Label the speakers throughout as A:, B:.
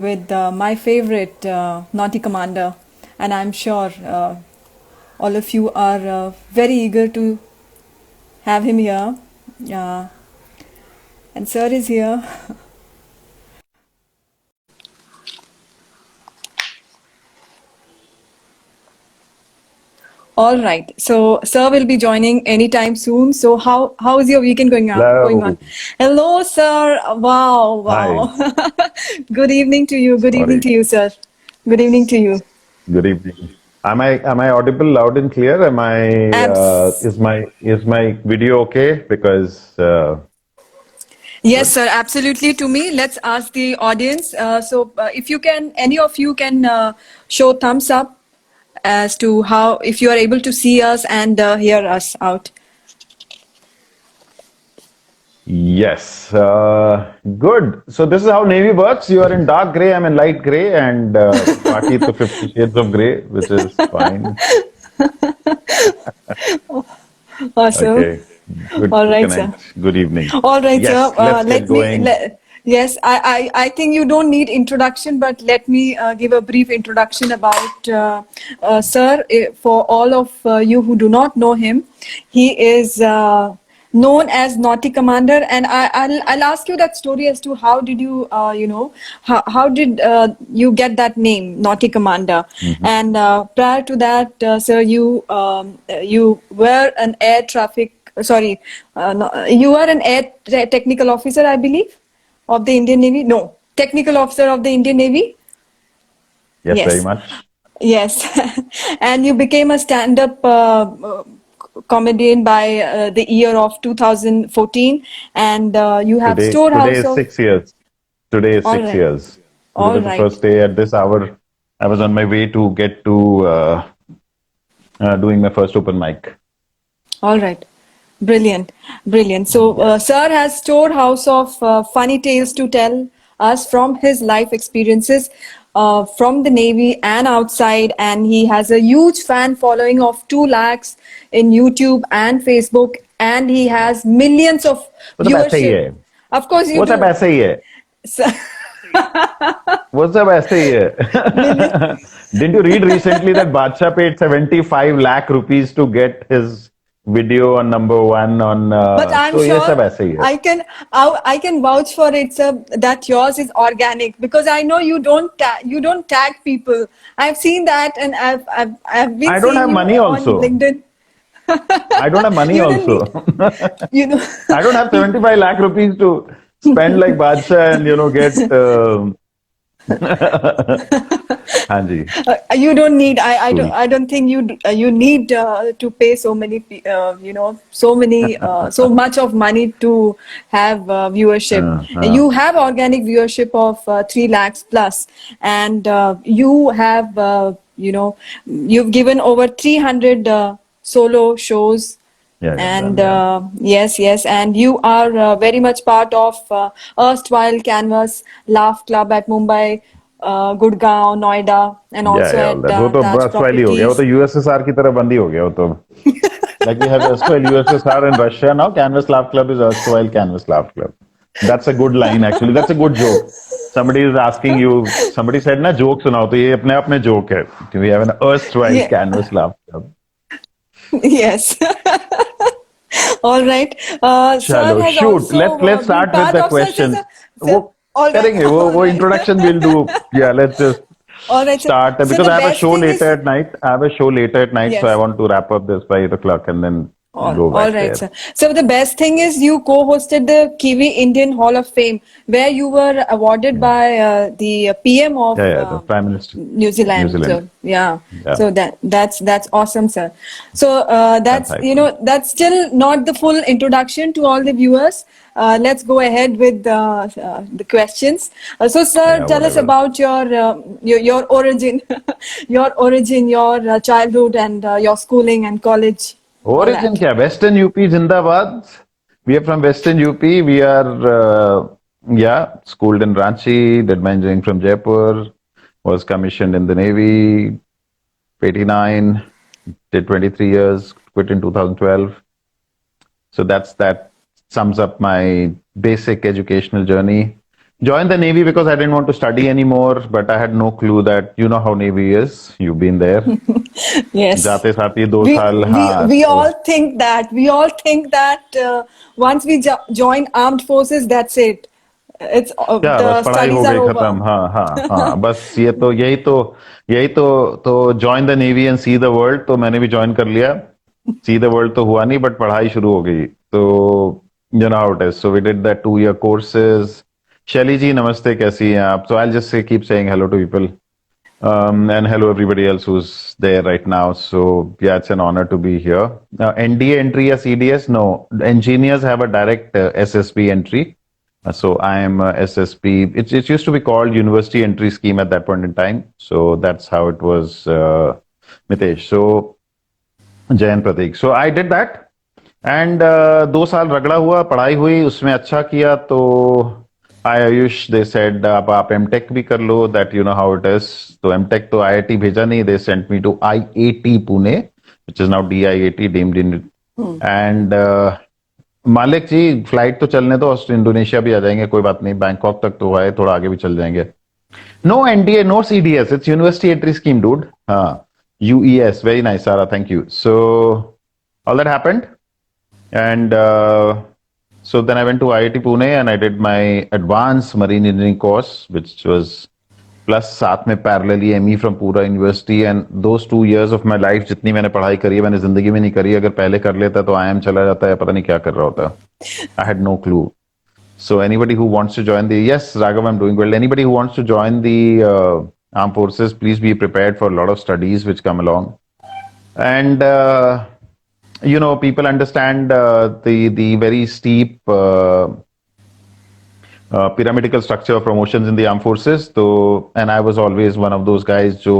A: with my favorite naughty commander, and I'm sure all of you are very eager to have him here. Uh, and sir is here. All right. So sir will be joining anytime soon. So how is your weekend going on?
B: Hello.
A: Hello, sir. Wow,
B: Hi.
A: wow. Good evening to you. Good evening
B: Sorry.
A: to you, sir. Good evening to you.
B: Good evening. Am I audible loud and clear? Am I
A: Abs.
B: is my video okay? Because
A: Yes,
B: good.
A: sir, absolutely. To me, let's ask the audience. If you can, any of you can show thumbs up as to how, if you are able to see us and hear us out.
B: Yes. Good. So this is how Navy works. You are in dark gray, I'm in light gray, and Baki to 50 shades of gray, which is fine.
A: Awesome.
B: Okay. Good
A: All
B: to
A: right, sir.
B: connect. Good evening.
A: All right, sir.
B: Yes, let's get going.
A: Yes, I think you don't need introduction, but let me give a brief introduction about sir. For all of you who do not know him, he is known as Naughty Commander, and I'll ask you that story as to how did you how did you get that name, Naughty Commander?
B: Mhm.
A: And prior to that, sir, you were an air traffic. Sorry, no, you are an technical officer, I believe, of the Indian Navy. No, technical officer of the Indian Navy.
B: Yes, very
A: Yes,
B: much.
A: yes, and you became a stand-up comedian by the year of 2014, and you have
B: Today
A: storehouse
B: is
A: of.
B: 6 years. Today is
A: All
B: six
A: right,
B: years. Today,
A: all
B: the
A: right.
B: first day at this hour, I was on my way to get to doing my first open mic.
A: All right. Brilliant. Brilliant. So,
B: Yes.
A: Sir has storehouse of funny tales to tell us from his life experiences from the Navy and outside. And he has a huge fan following of 2 lakhs in YouTube and Facebook. And he has millions of
B: वो सब ऐसे ही
A: viewership.
B: है.
A: Of course, you
B: वो सब
A: do.
B: ऐसे ही है.
A: So,
B: वो सब ऐसे ही
A: million.
B: है. Didn't you read recently that Badshah paid 75 lakh rupees to get his video on number one on
A: But I'm
B: तो ये
A: sure
B: सब ऐसे ही है.
A: I can vouch for it, sir, that yours is organic because I know you don't tag people. I've seen that, and I've been
B: I don't
A: seeing
B: have
A: you
B: money
A: on
B: also.
A: LinkedIn.
B: I don't have money
A: You don't
B: also.
A: need, you know,
B: I don't have
A: you,
B: 75 lakh rupees to spend like Badshah and get हाँ जी.
A: you don't need.
B: Cool.
A: I don't think you need to pay so many so many so much of money to have viewership.
B: हाँ.
A: You have organic viewership of 3 lakhs plus, and you have you've given over 300 solo shows.
B: Yeah,
A: And
B: done, yeah.
A: yes, and you are very much part of erstwhile Canvas Laugh Club at Mumbai, Gurgaon, Noida, and also
B: Yeah, all
A: at
B: that. वो तो
A: Taj
B: बस वाली हो गया. वो
A: Properties.
B: तो USSR की तरह बंदी हो गया. वो तो like we have erstwhile USSR and Russia now. Canvas Laugh Club is erstwhile Canvas Laugh Club. That's a good line actually. That's a good joke. Somebody is asking you. Somebody said ना joke सुनाओ तो ये अपने आप में joke है. We have an erstwhile
A: Yeah,
B: Canvas Laugh Club.
A: yes. All right. Sir
B: चलो
A: has
B: shoot.
A: also
B: Let's
A: been
B: start with
A: part
B: the
A: of such as
B: questions.
A: a.
B: वो
A: Sir, all right,
B: करेंगे. वो
A: all
B: वो
A: right.
B: introduction we'll do. Yeah, let's just
A: All right, sir.
B: start
A: So
B: because
A: the
B: I have a
A: best
B: show
A: thing
B: later
A: is,
B: at night. I have a show later at night, so I
A: yes.
B: want to wrap up this by 8 o'clock and then go
A: All
B: back
A: right,
B: there.
A: sir. So the best thing is you co-hosted the Kiwi Indian Hall of Fame, where you were awarded
B: Yeah,
A: by the PM of
B: yeah, the Prime Minister,
A: New
B: New
A: Zealand.
B: Zealand.
A: So yeah,
B: Yeah,
A: so that's awesome, sir. So
B: that's icon.
A: that's still not the full introduction to all the viewers. Let's go ahead with the questions. So, sir,
B: Yeah,
A: tell us
B: whatever.
A: about your origin, your childhood, and your schooling and college, all
B: Origin
A: that.
B: kya? Western UP Zindabad. We are from Western UP. We are yeah, schooled in Ranchi. Did my engineering from Jaipur. Was commissioned in the Navy. 89. Did 23 years. Quit in 2012. So that sums up my basic educational journey. joined the Navy because I didn't want to study anymore, but I had no clue that you know how Navy is. You've been there.
A: Yes.
B: जाते साथ ही 2
A: We
B: साल
A: we
B: हाँ
A: we
B: तो
A: all think that. We all think that once we join armed forces, that's it. It's
B: क्या
A: the
B: बस पढ़ाई
A: studies
B: हो
A: are
B: गई
A: over.
B: खत्म हाँ हाँ हाँ बस ये तो यही तो join the navy and see the world तो मैंने भी ज्वाइन कर लिया सी द वर्ल्ड तो हुआ नहीं बट पढ़ाई शुरू हो गई तो you know how it is so we did that 2 year courses. शैली जी नमस्ते कैसी हैं आप? So I'll just say keep saying hello to people. And hello everybody else who's there right now. So yeah, it's an honor to be here. NDA entry or CDS? No, engineers have a direct SSB entry. So I am SSB. It used to be called University Entry Scheme at that point in time. So that's how it was, Mitesh. So Jay and Pratik. So I did that. And 2 साल रगड़ा हुआ पढ़ाई हुई उसमें अच्छा किया तो आई Ayush they said अब आप एमटेक भी कर लो that you know how it is तो एमटेक तो आईआईटी भेजा नहीं they sent me to IIT Pune which is now DIIT deemed in and Malik ji flight तो चलने दो इंडोनेशिया भी आ जाएंगे कोई बात नहीं बैंकॉक तक तो है थोड़ा आगे भी चल जाएंगे no NDA no CDS it's university entry scheme dude हाँ यूईएस वेरी नाइस सारा thank you so all that happened and so then I went to IIT Pune and I did my advanced marine engineering course which was plus साथ में parallelly ME from Pura University and those 2 years of my life जितनी मैंने पढ़ाई करी है मैंने जिंदगी में नहीं करी अगर पहले कर लेता तो IIM चला जाता है पता नहीं क्या कर रहा होता I had no clue. So anybody who wants to join the yes Raghav I'm doing well anybody who wants to join the armed forces please be prepared for a lot of studies which come along and you know people understand the very steep pyramidical structure of promotions in the armed forces so and I was always one of those guys jo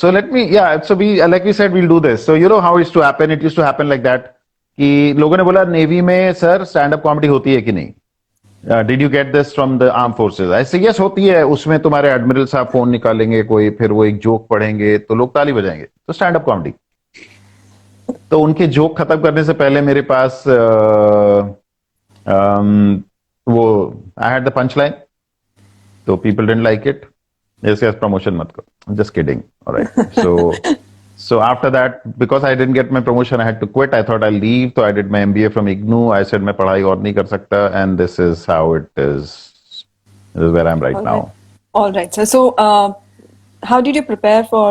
B: so let me yeah so we like we said we'll do this so you know how it used to happen it used to happen like that कि लोगों ने बोला navy में sir stand up comedy होती है कि नहीं did you get this from the arm forces ऐसे यस होती है उसमें तुम्हारे एडमिरल साहब फोन निकालेंगे कोई फिर वो एक जोक पढ़ेंगे तो लोग ताली बजाएंगे तो स्टैंड अप कॉमेडी तो उनके जोक खत्म करने से पहले मेरे पास वो I had the punch line तो पीपल डिडंट लाइक इट जैसे प्रमोशन मत करो just kidding alright so after that because I didn't get my promotion I had to quit I thought I'll leave so I did my MBA from IGNU I said मैं पढ़ाई और नहीं कर सकता and this is how it is this is where I'm right now.
A: All right sir so how did you prepare for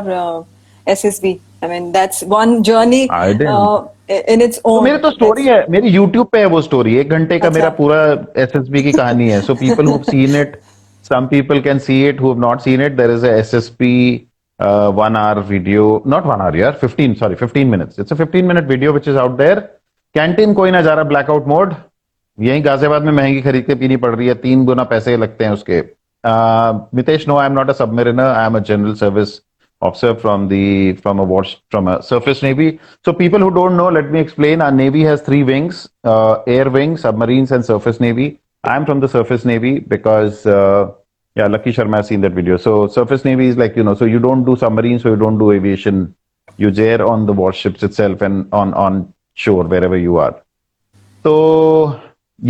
A: SSB I mean that's one journey
B: I didn't.
A: in its
B: तो
A: own
B: मेरी तो story है मेरी YouTube पे है वो story 1 घंटे का
A: अच्छा।
B: मेरा पूरा SSB की कहानी है so people who've seen it some people can see it who have not seen it there is a SSB 1 hour video not 1 hour यार 15 minutes it's a 15-minute video which is out there canteen कोई ना जा रहा blackout mode यही गाजियाबाद में महंगी खरीद के पीनी पड़ रही है 3 गुना पैसे लगते हैं उसके Mitesh no I am not a submariner I am a general service officer from a surface navy so people who don't know let me explain our navy has 3 wings air wing submarines and surface navy I am from the surface navy because yeah Lucky Sharma has seen that video so surface navy is like you know so you don't do submarines so you don't do aviation you air on the warships itself and on shore wherever you are so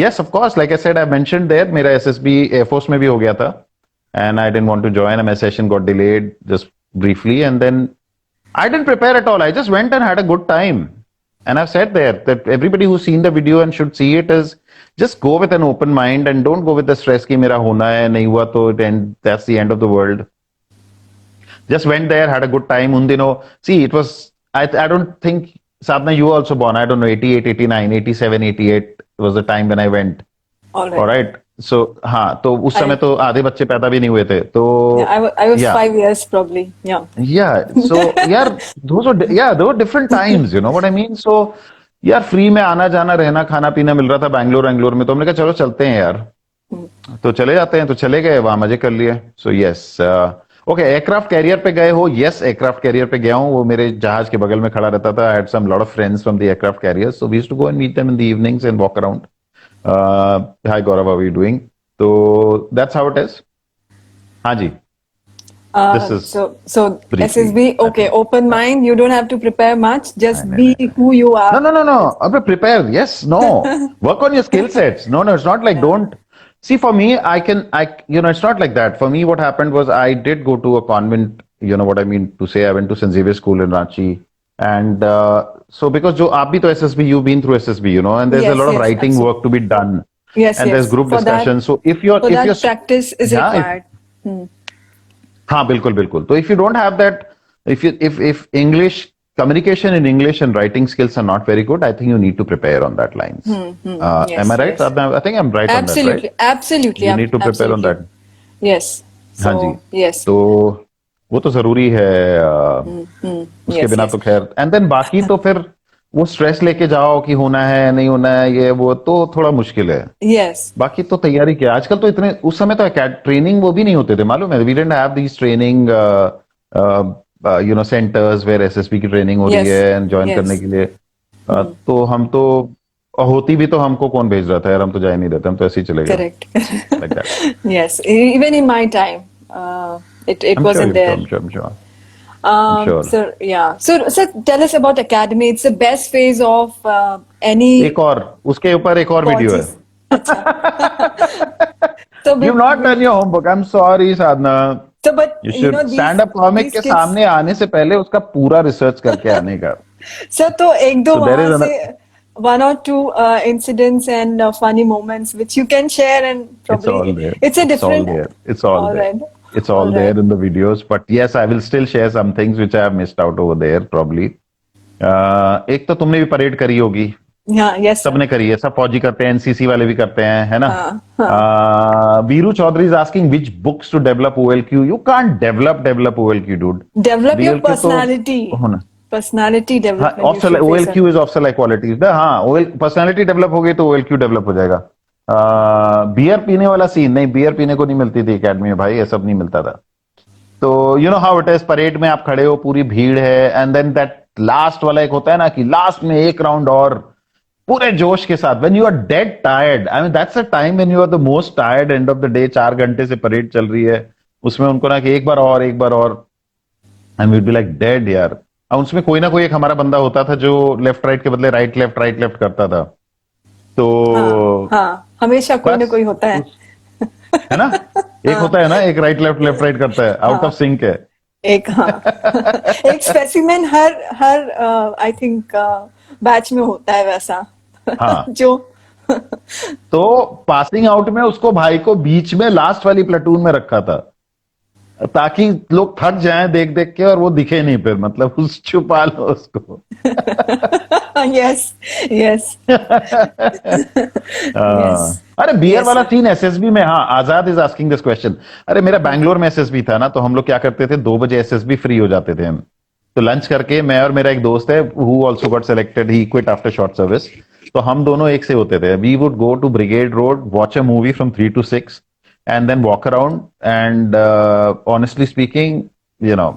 B: yes of course like I said I mentioned there मेरा SSB Air Force में भी हो गया था and I didn't want to join and my session got delayed just briefly and then I didn't prepare at all I just went and had a good time and I've said there that everybody who's seen the video and should see it is just go with an open mind and don't go with the stress कि मेरा होना है नहीं हुआ तो then that's the end of the world just went there had a good time उन दिनों see it was I don't think Sadhna you were also born I don't know 88 89 87 88 was the time when I went
A: all right
B: so हाँ तो उस समय तो आधे बच्चे पैदा भी नहीं हुए थे तो
A: yeah, I was
B: yeah.
A: 5 years probably
B: yeah so यार there were different times you know what I mean so यार फ्री में आना जाना रहना खाना पीना मिल रहा था बैंगलोर में तो हमने कहा चलो चलते हैं यार तो चले जाते हैं तो चले गए वहां मजे कर लिए so yes okay aircraft carrier पे गए हो यस एयरक्राफ्ट कैरियर पे गया हूँ वो मेरे जहाज के बगल में खड़ा रहता था I had some lot of friends from the aircraft carrier so we used to go and meet them in the evenings and walk around hi Gaurav how are you doing तो दैट्स हाउ इट इज हाँ जी this is
A: so
B: briefly.
A: SSB okay open mind you don't have to prepare much just be who you are
B: no prepare yes no work on your skill sets no it's not like don't See, for me, it's not like that. For me, what happened was I did go to a convent, you know what I mean to say. I went to St. Xavier School in Ranchi. And so, because jo, aap bhi to SSB, you've been through SSB, you know, and there's a
A: Yes,
B: lot of
A: yes,
B: writing
A: absolutely.
B: work to be done.
A: Yes,
B: And there's
A: yes.
B: group
A: For that,
B: discussion. So, if
A: for
B: you're,
A: that practice is
B: yeah,
A: required.
B: हाँ बिल्कुल बिल्कुल तो if you don't have that if English communication in English and writing skills are not very good I think you need to prepare on that lines
A: Yes,
B: am I right
A: yes.
B: Sadhna? I think I'm right on that right
A: Absolutely, absolutely,
B: you need to prepare on
A: absolutely.
B: that
A: Yes.
B: हाँ जी
A: So, yes.
B: तो वो तो जरूरी है उसके
A: Yes,
B: बिना
A: yes.
B: तो खैर एंड देन बाकी तो फिर वो स्ट्रेस लेके जाओ कि होना है नहीं होना है ये वो तो थोड़ा मुश्किल है
A: Yes.
B: बाकी तो तैयारी क्या आजकल तो इतने उस समय तो ट्रेनिंग वो भी नहीं होते थे मालूम है we didn't have these training centres where SSB की ट्रेनिंग हो रही
A: Yes.
B: है ज्वाइन करने
A: Yes.
B: के लिए तो हम तो होती भी तो हमको कौन भेज रहा था यार हम तो जा ही नहीं रहते हम तो ऐसे ही चले गए
A: Correct.
B: Like that
A: Yes. Even in my time, it
B: I am
A: wasn't
B: sure
A: there.
B: I'm sure.
A: So yeah. So tell us about academy. It's the best phase of any
B: एक और उसके ऊपर एक और वीडियो है
A: courses. So,
B: You've not done your homework. I'm sorry, Sadhna.
A: but
B: You
A: you
B: should
A: know
B: stand up comic
A: these
B: के
A: kids.
B: सामने आने से पहले उसका पूरा रिसर्च करके आने का
A: Sir, तो एक दो
B: So there is
A: वहाँ से one or two incidents and funny moments which you can share and
B: It's all
A: probably
B: there.
A: it's a different.
B: It's all there. It's all
A: All
B: there.
A: right.
B: It's all
A: All
B: there
A: right.
B: in the videos. But yes, I will still share some things which I have missed out over there probably. एक तो तुमने भी parade करी होगी
A: Yeah, yes, sir.
B: सबने करी है सब फौजी करते हैं एनसीसी वाले भी करते हैं है ना
A: हाँ,
B: Veeru Chaudhary is asking which books to develop OLQ you can't develop OLQ dude
A: Develop your
B: DLQ तो
A: personality.
B: होना
A: Personality
B: हाँ
A: development. you
B: optional
A: should say, sir.
B: OLQ is optional like qualities हाँ पर्सनालिटी डेवलप हो गई तो OLQ डेवलप हो जाएगा beer पीने वाला सीन नहीं बियर पीने को नहीं मिलती थी एकेडमी में भाई ये सब नहीं मिलता था तो you know how it is parade में आप खड़े हो पूरी भीड़ है एंड देन दैट लास्ट वाला एक होता है ना कि लास्ट में एक राउंड और पूरे जोश के साथ when you are dead tired I mean that's a time when you are the most tired end of the day 4 घंटे से परेड चल रही है उसमें उनको ना कि एक बार और and weed be like dead यार और उसमें कोई ना कोई एक हमारा बंदा होता था जो लेफ्ट राइट के बदले राइट लेफ्ट करता था तो
A: हाँ, हमेशा कोई ना
B: बस
A: कोई होता है.
B: है ना एक होता है ना एक राइट लेफ्ट करता है आउट ऑफ सिंक है
A: एक हाँ एक specimen her I think batch में होता है वैसा.
B: हाँ
A: जो
B: तो पासिंग आउट में उसको भाई को बीच में लास्ट वाली प्लेटून में रखा था ताकि लोग थक जाएं देख देख के और वो दिखे नहीं फिर मतलब उस छुपा लो उसको
A: यस यस
B: अरे बियर
A: Yes,
B: वाला
A: sir.
B: सीन एसएसबी में हाँ आजाद इज आस्किंग दिस क्वेश्चन अरे मेरा बैंगलोर में एसएसबी था ना तो हम लोग क्या करते थे 2 बजे एसएसबी फ्री हो जाते थे हम तो लंच करके मैं और मेरा एक दोस्त है who also got selected he quit after short service तो हम दोनों एक से होते थे we would go to Brigade Road watch a movie from 3 to 6 and then walk around and honestly speaking you know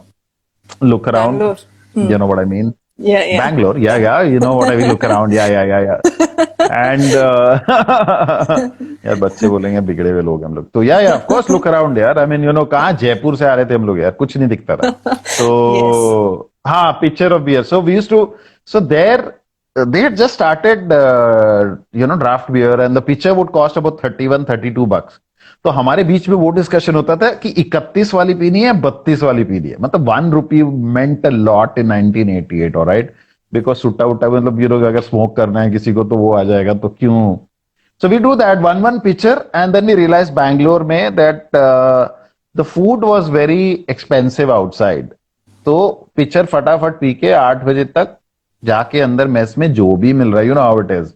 B: look around
A: Bangalore.
B: you know what I mean
A: Yeah, yeah.
B: Bangalore yeah you know what I mean look around yeah and यार बच्चे बोलेंगे बिगड़े हुए लोग हम लोग तो या ऑफ कोर्स लुक अराउंड यार आई मीन यू नो कहाँ जयपुर से आ रहे थे हम लोग यार कुछ नहीं दिखता था तो हाँ pitcher of beer so we used to so there they had just started draft beer and the pitcher would cost about 31-32 bucks तो हमारे बीच में वो डिस्कशन होता था कि 31 वाली पीनी है 32 वाली पीनी है मतलब 1 rupee meant a lot in 1988 alright because सुट्टा उट्टा मतलब यू नो अगर स्मोक करना है किसी को तो वो आ जाएगा तो क्यों so we do that one pitcher and then we realized Bangalore में that the food was very expensive outside तो पिक्चर फटाफट पी के 8 बजे तक जाके अंदर मेस में जो भी मिल रहा है you know how it is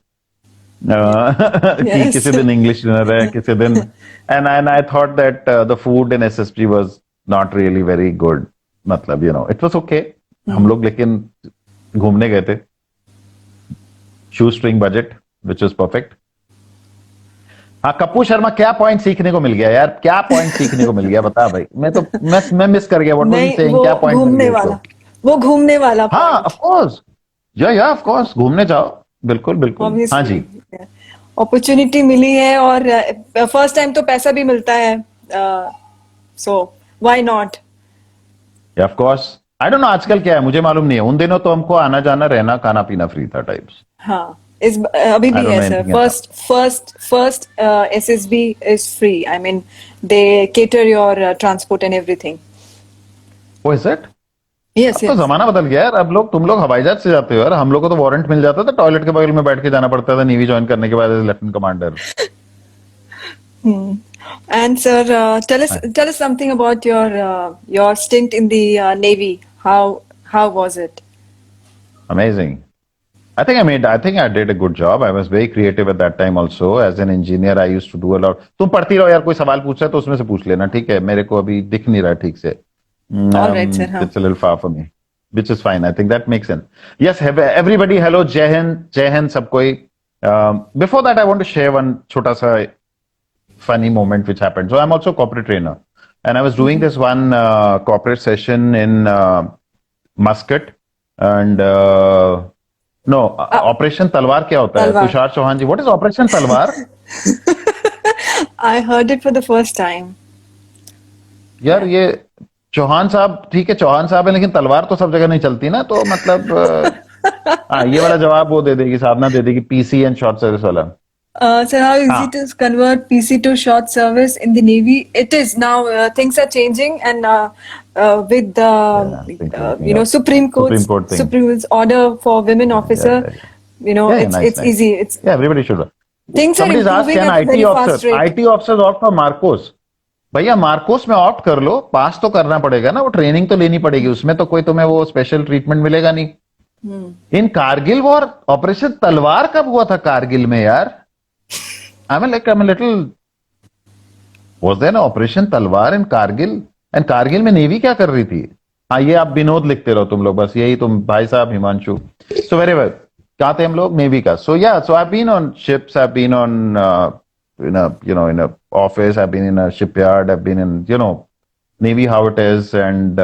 B: कि किसी दिन इंग्लिश डिनर है किसी दिन and I thought that the food in SSP was not really very good मतलब you know it was okay हम लोग लेकिन घूमने गए थे shoestring budget which was perfect हाँ कप्पू शर्मा क्या पॉइंट सीखने को मिल गया यार क्या पॉइंट सीखने को मिल गया बता भाई मैं मिस कर गया व्हाट वाज ही
A: नहीं
B: सेइंग क्या
A: वो
B: पॉइंट
A: घूमने वाला वो घूमने वाला
B: हाँ
A: point.
B: ऑफ कोर्स या ऑफ कोर्स घूमने जाओ बिल्कुल
A: Obviously.
B: हाँ जी
A: अपॉर्चुनिटी मिली है और फर्स्ट टाइम तो पैसा भी मिलता है so why not.
B: Of course I don't know आजकल क्या है मुझे मालूम नहीं है उन दिनों तो हमको आना जाना रहना खाना पीना फ्री था टाइप्स
A: हाँ is अभी
B: I
A: भी
B: don't
A: है
B: know
A: sir.
B: anything about.
A: First SSB is free. I mean they cater your transport and everything.
B: Oh, is it?
A: Yes,
B: अब तो
A: yes.
B: जमाना बदल गया यार। अब लोग, तुम लोग हवाई जहाज से जाते हो यार। हम लोग को तो वारंट मिल जाता था, टॉयलेट के बगल में बैठ के जाना पड़ता था नेवी ज्वाइन करने के बाद as lieutenant commander.
A: And sir, tell us something about your stint in the Navy. How was it?
B: Amazing. I think I did a good job. I was very creative at that time also. As an engineer, I used to do a lot. तुम पढ़ती रहो यार, कोई सवाल पूछ रहा है तो उसमें से पूछ लेना, ठीक है? मेरे को अभी दिख नहीं रहा ठीक से।
A: All right, sir. हाँ.
B: It's a little far for me, which is fine. I think that makes sense. Yes, everybody, hello, Jai Hind, सब कोई. Before that, I want to share one छोटा सा funny moment which happened. So I'm also a corporate trainer, and I was doing this one corporate session in Muscat, and no, Operation Talwar क्या होता है?
A: Talwar.
B: Tushar Chauhan ji, what is Operation Talwar?
A: I heard it for the first time.
B: यार ये चौहान साहब, ठीक है चौहान साहब है, लेकिन तलवार तो सब जगह नहीं चलती ना, तो मतलब हाँ, ये वाला जवाब वो दे देगी, साधना दे देगी, पीसी एंड शॉर्ट सर्विस वाला।
A: Sir, how easy
B: हाँ,
A: to convert PC to short service in the Navy? It is now. Things are changing, and with the
B: things are opening up.
A: Supreme
B: Supreme Court thing.
A: Court's order for women officer,
B: Yeah, nice,
A: it's
B: nice.
A: easy. It's
B: Yeah, everybody should.
A: things are
B: Somebody's asked,
A: improving
B: can
A: at a
B: IT
A: very fast
B: officers,
A: rate.
B: IT officers opt for Marcos? भैया Marcos में opt कर लो, पास तो करना पड़ेगा ना, वो training तो लेनी पड़ेगी, उसमें तो कोई तुम्हें वो स्पेशल ट्रीटमेंट मिलेगा नहीं। इन कारगिल वॉर, ऑपरेशन तलवार कब हुआ था कारगिल में यार? I'm a little. Was there an operation तलवार इन कारगिल? एंड कारगिल में नेवी क्या कर रही थी? हाँ, ये आप विनोद लिखते रहो तुम लोग, बस यही तुम भाई साहब हिमांशु। सो वेरी वेल, कहाँ थे हम लोग? नेवी का। So yeah, so I been on ships, I been on in a office, I've been in a shipyard, I've been in Navy how it is, and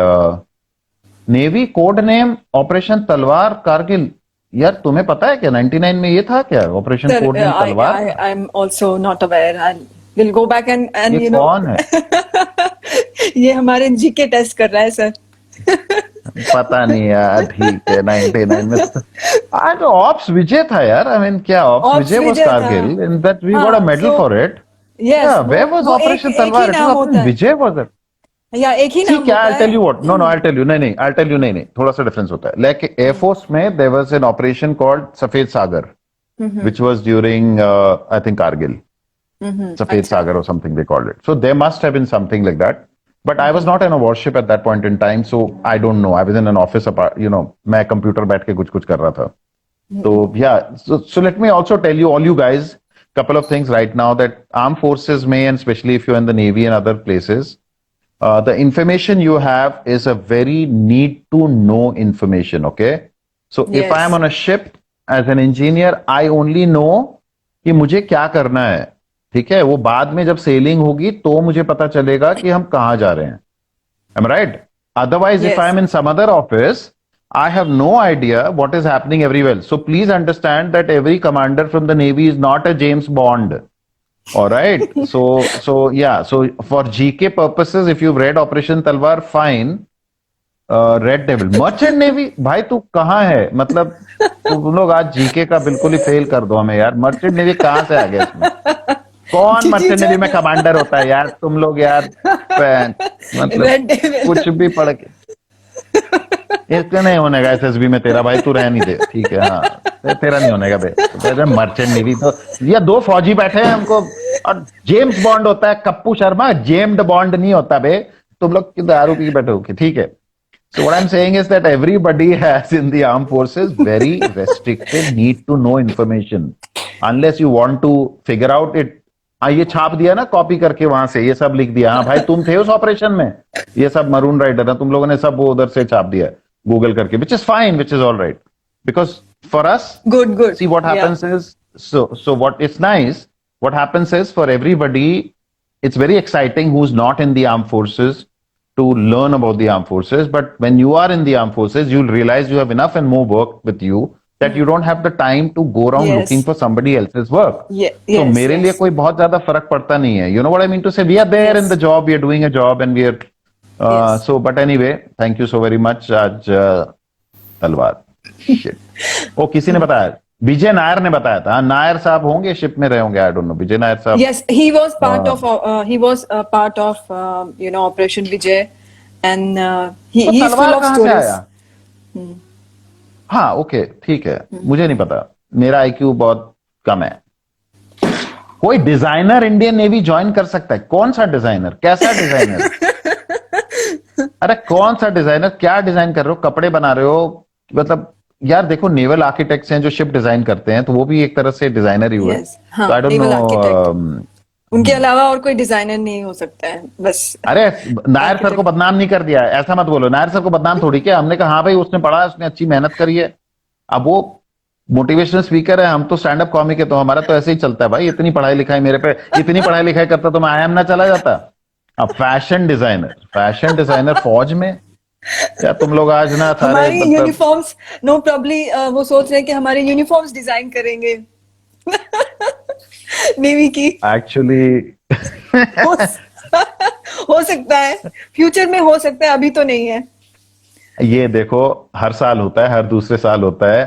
B: Navy code name operation तलवार कारगिल। यार तुम्हें पता है क्या 99 में ये था क्या ऑपरेशन
A: Sir,
B: कोड नेम तलवार?
A: I'm also not aware. We'll go back and
B: ये कौन है?
A: ये हमारे जीके टेस्ट कर रहा है सर।
B: पता नहीं यार, ठीक है 99 में आज ऑप्स विजय था यार। आई मीन क्या ऑप्स विजय वाज
A: विजय था।
B: Kargil, in that we got a medal
A: so-
B: for it.
A: Yes,
B: Yeah, where was
A: वो
B: ऑपरेशन
A: एक ही
B: तलवार? It
A: नाम
B: was
A: होता
B: Operation
A: है।
B: विजय was it?
A: या एक ही नाम
B: ठीक है,
A: होता
B: I'll
A: है।
B: tell you what. No, I'll tell you. नहीं, I'll tell you नहीं, थोड़ा सा डिफरेंस होता है। Like Air Force में there was an operation called सफेद सागर, which was during I think Kargil. Safed Sagar or something they called it. So there must have been something like that. But I was not in a warship at that point in time, so I don't know. I was in an office, मैं computer बैठ के कुछ कर रहा था. So yeah, so let me also tell you, all you guys, couple of things right now that armed forces may, and especially if you're in the Navy and other places, the information you have is a very need to know information, okay? So if
A: Yes.
B: I am on a ship as an engineer, I only know कि मुझे क्या करना है, ठीक है? वो बाद में जब सेलिंग होगी तो मुझे पता चलेगा कि हम कहाँ जा रहे हैं। Am I right? Otherwise, if
A: Yes.
B: I am in some other office, I have no idea what is happening everywhere. So please understand that every commander from the Navy is not a James Bond. All right. So yeah. So for GK purposes, if you've read Operation Talwar, fine. Red devil, merchant navy, भाई तू कहाँ है? मतलब तुम लोग आज GK का बिल्कुल ही फेल कर दो हमें यार। मर्चेंट नेवी कहाँ से आ गया इसमें? कौन मर्चेंट नेवी में कमांडर होता है यार? तुम लोग यार मतलब
A: Red Devil.
B: कुछ भी पढ़ के इसका नहीं होने का। एसएसबी में तेरा भाई तू रह नहीं दे, ठीक है? हाँ, तेरा नहीं होने का बे। मर्चेंट नेवी तो या दो फौजी बैठे हैं हमको, और जेम्स बॉन्ड होता है कप्पू शर्मा, जेम्ड बॉन्ड नहीं होता बे। तुम लोग दारू पी के बैठे हो, ठीक है? So what I'm saying is that everybody has in the armed forces very restricted need to know information unless you want to figure out it. ये छाप दिया ना कॉपी करके वहां से, ये सब लिख दिया, हाँ भाई तुम थे उस ऑपरेशन में, ये सब मरून राइडर है, तुम लोगों ने सब वो उधर से छाप दिया गूगल करके, which is fine, which is all right, because for us,
A: Good.
B: see what happens is, so what it's nice, what happens is for everybody, it's very exciting who's not in the armed forces to learn about the armed forces, but when you are in the armed forces, you'll realize you have enough and more work with you that you don't have the time to go around
A: Yes.
B: looking for somebody else's work.
A: Yeah,
B: So
A: yes,
B: मेरे
A: yes.
B: लिए कोई बहुत ज्यादा फर्क पड़ता नहीं है. You know what I mean to say? We are there
A: Yes.
B: in the job, we are doing a job, and we are.
A: Yes.
B: So, but anyway, thank you so very much. आज तलवार. Shit. ओ किसी ने बताया विजय नायर ने बताया था। नायर साहब होंगे शिप में रहे होंगे, आई डोंट नो, विजय नायर साहब।
A: Yes, he was part of Operation Vijay, and
B: तो
A: he's full
B: तलवार
A: of
B: कहाँ से
A: stories.
B: आया? हाँ ओके ठीक है, मुझे नहीं पता, मेरा आईक्यू बहुत कम है। कोई डिजाइनर इंडियन नेवी ज्वाइन कर सकता है? कौन सा डिजाइनर, कैसा डिजाइनर? अरे कौन सा डिजाइनर, क्या डिजाइन कर रहे हो, कपड़े बना रहे हो? मतलब यार देखो, नेवल आर्किटेक्ट्स हैं जो शिप डिजाइन करते हैं, तो वो भी एक तरह से डिजाइनर ही हुए।
A: Yes, हाँ,
B: तो I don't
A: naval architect.
B: No.
A: उनके अलावा और कोई डिजाइनर नहीं हो सकता है, बस
B: अरे नायर सर को बदनाम नहीं कर दिया, ऐसा मत बोलो। नायर सर को बदनाम थोड़ी किया हमने, कहा हाँ भाई उसने पढ़ा है, उसने अच्छी मेहनत करी है। अब वो मोटिवेशनल स्पीकर है, हम तो स्टैंड अप कॉमिक है, तो हमारा तो ऐसे ही चलता है भाई। इतनी पढ़ाई लिखाई मेरे पे, इतनी पढ़ाई लिखाई करता तो मैं आईएम ना चला जाता। अब फैशन डिजाइनर फौज में, या तुम लोग आज ना सारे
A: हमारी
B: मतलब
A: यूनिफॉर्म्स, नो प्रॉब्ली वो सोच रहे हैं कि हमारे यूनिफॉर्म्स डिजाइन करेंगे नेवी की।
B: एक्चुअली
A: हो, हो सकता है, फ्यूचर में हो सकता है, अभी तो नहीं है।
B: ये देखो हर साल होता है, हर दूसरे साल होता है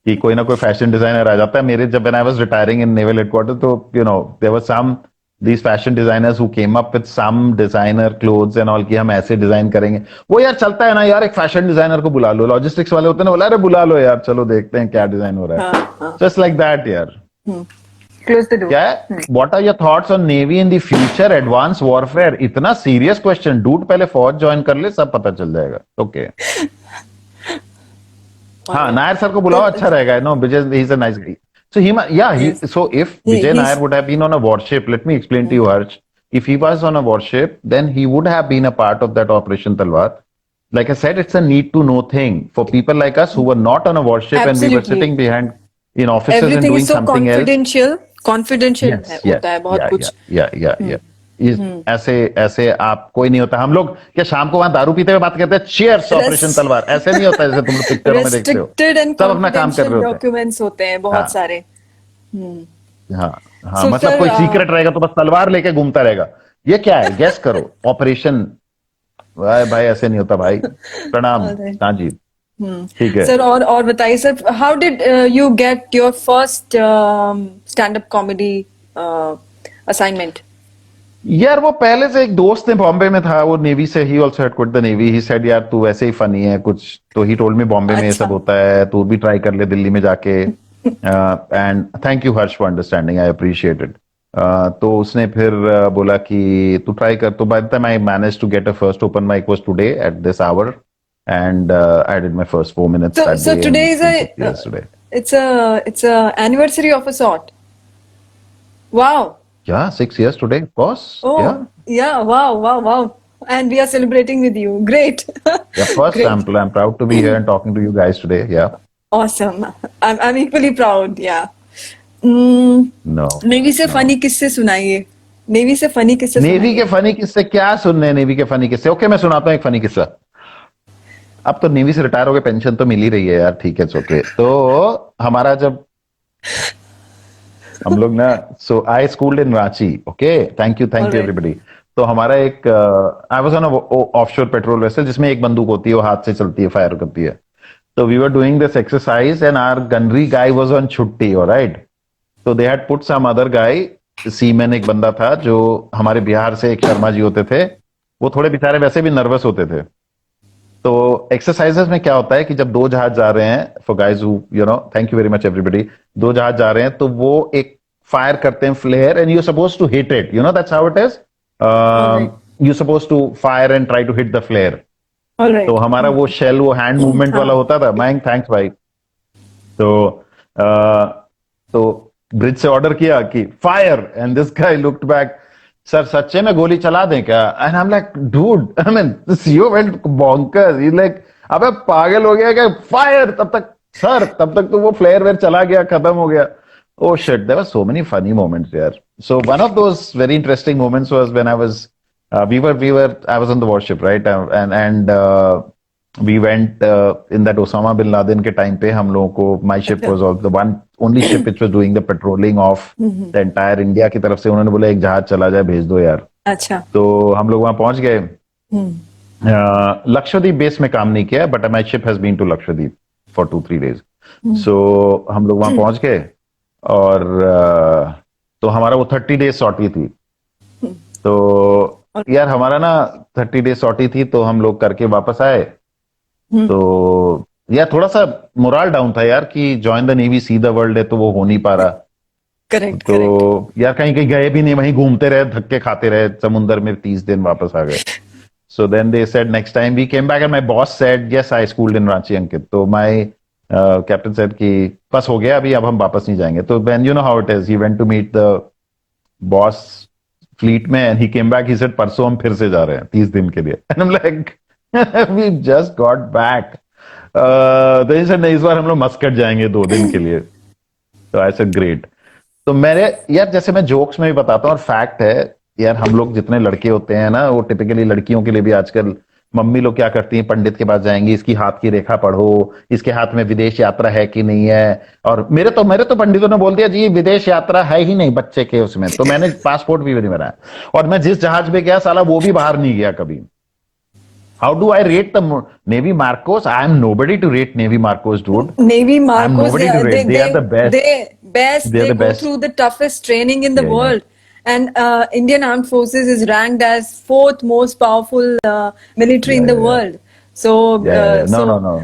B: कि कोई ना कोई फैशन डिजाइनर आ जाता है। मेरे जब when I was retiring in naval headquarter, तो you know there were some these fashion designers who came up with some designer clothes and all, कि हम ऐसे डिजाइन करेंगे। वो यार चलता है ना यार, एक फैशन डिजाइनर को बुला लो, लॉजिस्टिक्स वाले होते हैं ना, बोला अरे बुला लो यार, चलो देखते हैं क्या डिजाइन हो रहा है। जस्ट लाइक दैट यार।
A: Close the door.
B: क्या है, what are your thoughts on navy in the future advance warfare? इतना सीरियस क्वेश्चन डूड, पहले फौज ज्वाइन कर ले, सब पता चल जाएगा। ओके हाँ, नायर सर को बुलाओ, अच्छा रहेगा। No Vijay, he is a nice guy. So so if Vijay Nair would have been on a warship, let me explain to you, Harsh. If he was on a warship, then he would have been a part of that Operation Talwar. Like I said, it's a need to know thing for people like us who were not on a warship and we were
A: Absolutely.
B: sitting behind in offices and
A: Everything
B: doing
A: is so
B: something else.
A: confidential
B: Yes,
A: होता है बहुत कुछ।
B: ऐसे ऐसे आप कोई नहीं होता। हम लोग क्या शाम को वहां दारू पीते हुए बात करते हैं, चीयर्स ऑपरेशन तलवार, ऐसे नहीं होता जैसे तुम लोग पिक्चरों में देखते हो।
A: Restricted and
B: सब अपना काम कर रहे
A: confidential
B: होते हैं।
A: documents होते हैं
B: हाँ।
A: बहुत सारे।
B: हाँ हाँ,
A: So,
B: मतलब
A: sir,
B: कोई सीक्रेट रहेगा तो बस तलवार लेके घूमता रहेगा। ये क्या है, गेस करो। ऑपरेशन भाई भाई ऐसे नहीं होता भाई। प्रणाम।
A: Alright.
B: हाँ जी ठीक है।
A: सर और बताइए sir, how did you get your first stand up comedy assignment?
B: यार वो पहले से एक दोस्त ने, बॉम्बे में था वो, नेवी से, ही also had quit the navy. He said यार तू वैसे ही फनी है कुछ, तो ही टोल्ड मी बॉम्बे में ये
A: अच्छा।
B: सब होता है, तू भी ट्राई कर ले दिल्ली में जाके। And thank you Harsh for understanding, I appreciate it. तो उसने फिर बोला कि तू ट्राई कर। तो by the time I manage to get a first open mic was today at this hour, and I did my first 4 minutes that
A: So
B: day,
A: today
B: and
A: is
B: since it's yesterday.
A: it's a anniversary of a sort. Wow.
B: Yeah, 6 years today, of course.
A: Oh,
B: Yeah.
A: yeah. Wow. And we are celebrating with you. Great.
B: Yeah, first
A: Great.
B: I'm proud to be here and talking to you guys today. Yeah.
A: Awesome. I'm equally proud. Yeah. Mm,
B: No.
A: Navy से funny किस्से सुनाइए। Navy से funny किस्से
B: navy के
A: सुनाइए।
B: Funny किस्से क्या सुनने हैं? नेवी के फनी किस्से, ओके मैं सुनाता हूँ एक फनी किस्सा। अब तो नेवी से रिटायर हो गए, पेंशन तो मिल ही रही है यार, ठीक है ओके। तो हमारा जब हम लोग ना, so I schooled in Ranchi, okay, thank you
A: Alright.
B: Everybody. तो हमारा एक, I was on offshore patrol vessel जिसमें एक बंदूक होती है, वो हाथ से चलती है, फायर करती है। तो we were doing this exercise and our gunnery guy was on छुट्टी, ऑलराइट। तो they had put some other guy, seaman एक बंदा था जो हमारे बिहार से, एक शर्मा जी होते थे, वो थोड़े बेचारे वैसे भी नर्वस होते थे। तो एक्सरसाइजेस में क्या होता है कि जब दो जहाज जा रहे हैं, for guys who you know, thank you very much everybody, दो जहाज जा रहे हैं तो वो एक फायर करते हैं flare, and you suppose to hit it, you know that's how it is. You suppose to fire and try to hit the flare.
A: Alright.
B: तो हमारा वो शेल, वो हैंड मूवमेंट वाला होता था। मैंग थैंक्स भाई। तो ब्रिज से ऑर्डर किया कि fire, and this guy looked back, sir सच्चे में गोली चला दें क्या? And I am like dude, I mean this you went bonkers, he like अबे पागल हो गया क्या, फायर। तब तक तो वो फ्लेयर वेयर चला गया, खत्म हो गया। Oh shit, there were so many funny moments there. So one of those very interesting moments was when I was, I was on the warship, right? And we went in that Osama bin Laden के time पे हम लोगों को, my ship was all the one only ship which was doing the patrolling of the entire India की तरफ से। उन्होंने बोला एक जहाज चला जाए, भेज दो यार।
A: अच्छा।
B: तो हम लोग वहां पहुंच गए। लक्षद्वीप बेस में काम नहीं किया, but my ship has been to Lakshadweep for 2-3 days. So हम लोग वहां पहुंच गए और तो हमारा वो 30 डेज सॉटी थी। तो यार हमारा ना 30 डेज सॉटी थी, तो हम लोग करके वापस आए। तो यार थोड़ा सा मोरल डाउन था यार कि join the navy see the world है, तो वो हो नहीं पा रहा।
A: करेक्ट
B: तो
A: करेक्ट।
B: यार कहीं कहीं गए भी नहीं, वहीं घूमते रहे, धक्के खाते रहे समुंदर में, 30 दिन वापस आ गए। So then they said next time we came back and my boss said yes I schooled in Ranchi Ankit. तो my captain said कि बस हो गया अभी, अब हम वापस नहीं जाएंगे। तो when you know how it is, he went to meet the boss fleet में and he came back, he said परसों हम फिर से जा रहे हैं 30 दिन के लिए। And I'm like we just got back। तो he said नहीं इस बार हम लोग मस्कट जाएंगे 2 दिन के लिए। तो आई सेड ग्रेट। तो मेरे यार जैसे मैं जोक्स में भी बताता हूँ और फैक्ट है यार, हम लोग जितने लड़के होते हैं ना, वो टिपिकली लड़कियों के लिए भी आजकल मम्मी लोग क्या करती हैं, पंडित के पास जाएंगी, इसकी हाथ की रेखा पढ़ो, इसके हाथ में विदेश यात्रा है कि नहीं है। और मेरे तो पंडितों ने बोल दिया जी विदेश यात्रा है ही नहीं बच्चे के उसमें, तो मैंने पासपोर्ट भी नहीं बनाया। और मैं जिस जहाज में गया साला वो भी बाहर नहीं गया कभी। How do I rate the navy MARCOS? I am nobody to rate navy MARCOS dude.
A: Navy
B: I am
A: Marcos,
B: nobody to rate, they are the best,
A: best.
B: They are
A: They
B: the
A: go
B: best.
A: through the toughest training in the
B: Yeah, yeah.
A: world. And Indian Armed Forces is ranked as fourth most powerful military in
B: Yeah,
A: the
B: yeah, yeah.
A: world. So,
B: Yeah, yeah, yeah. No,
A: so
B: no, no.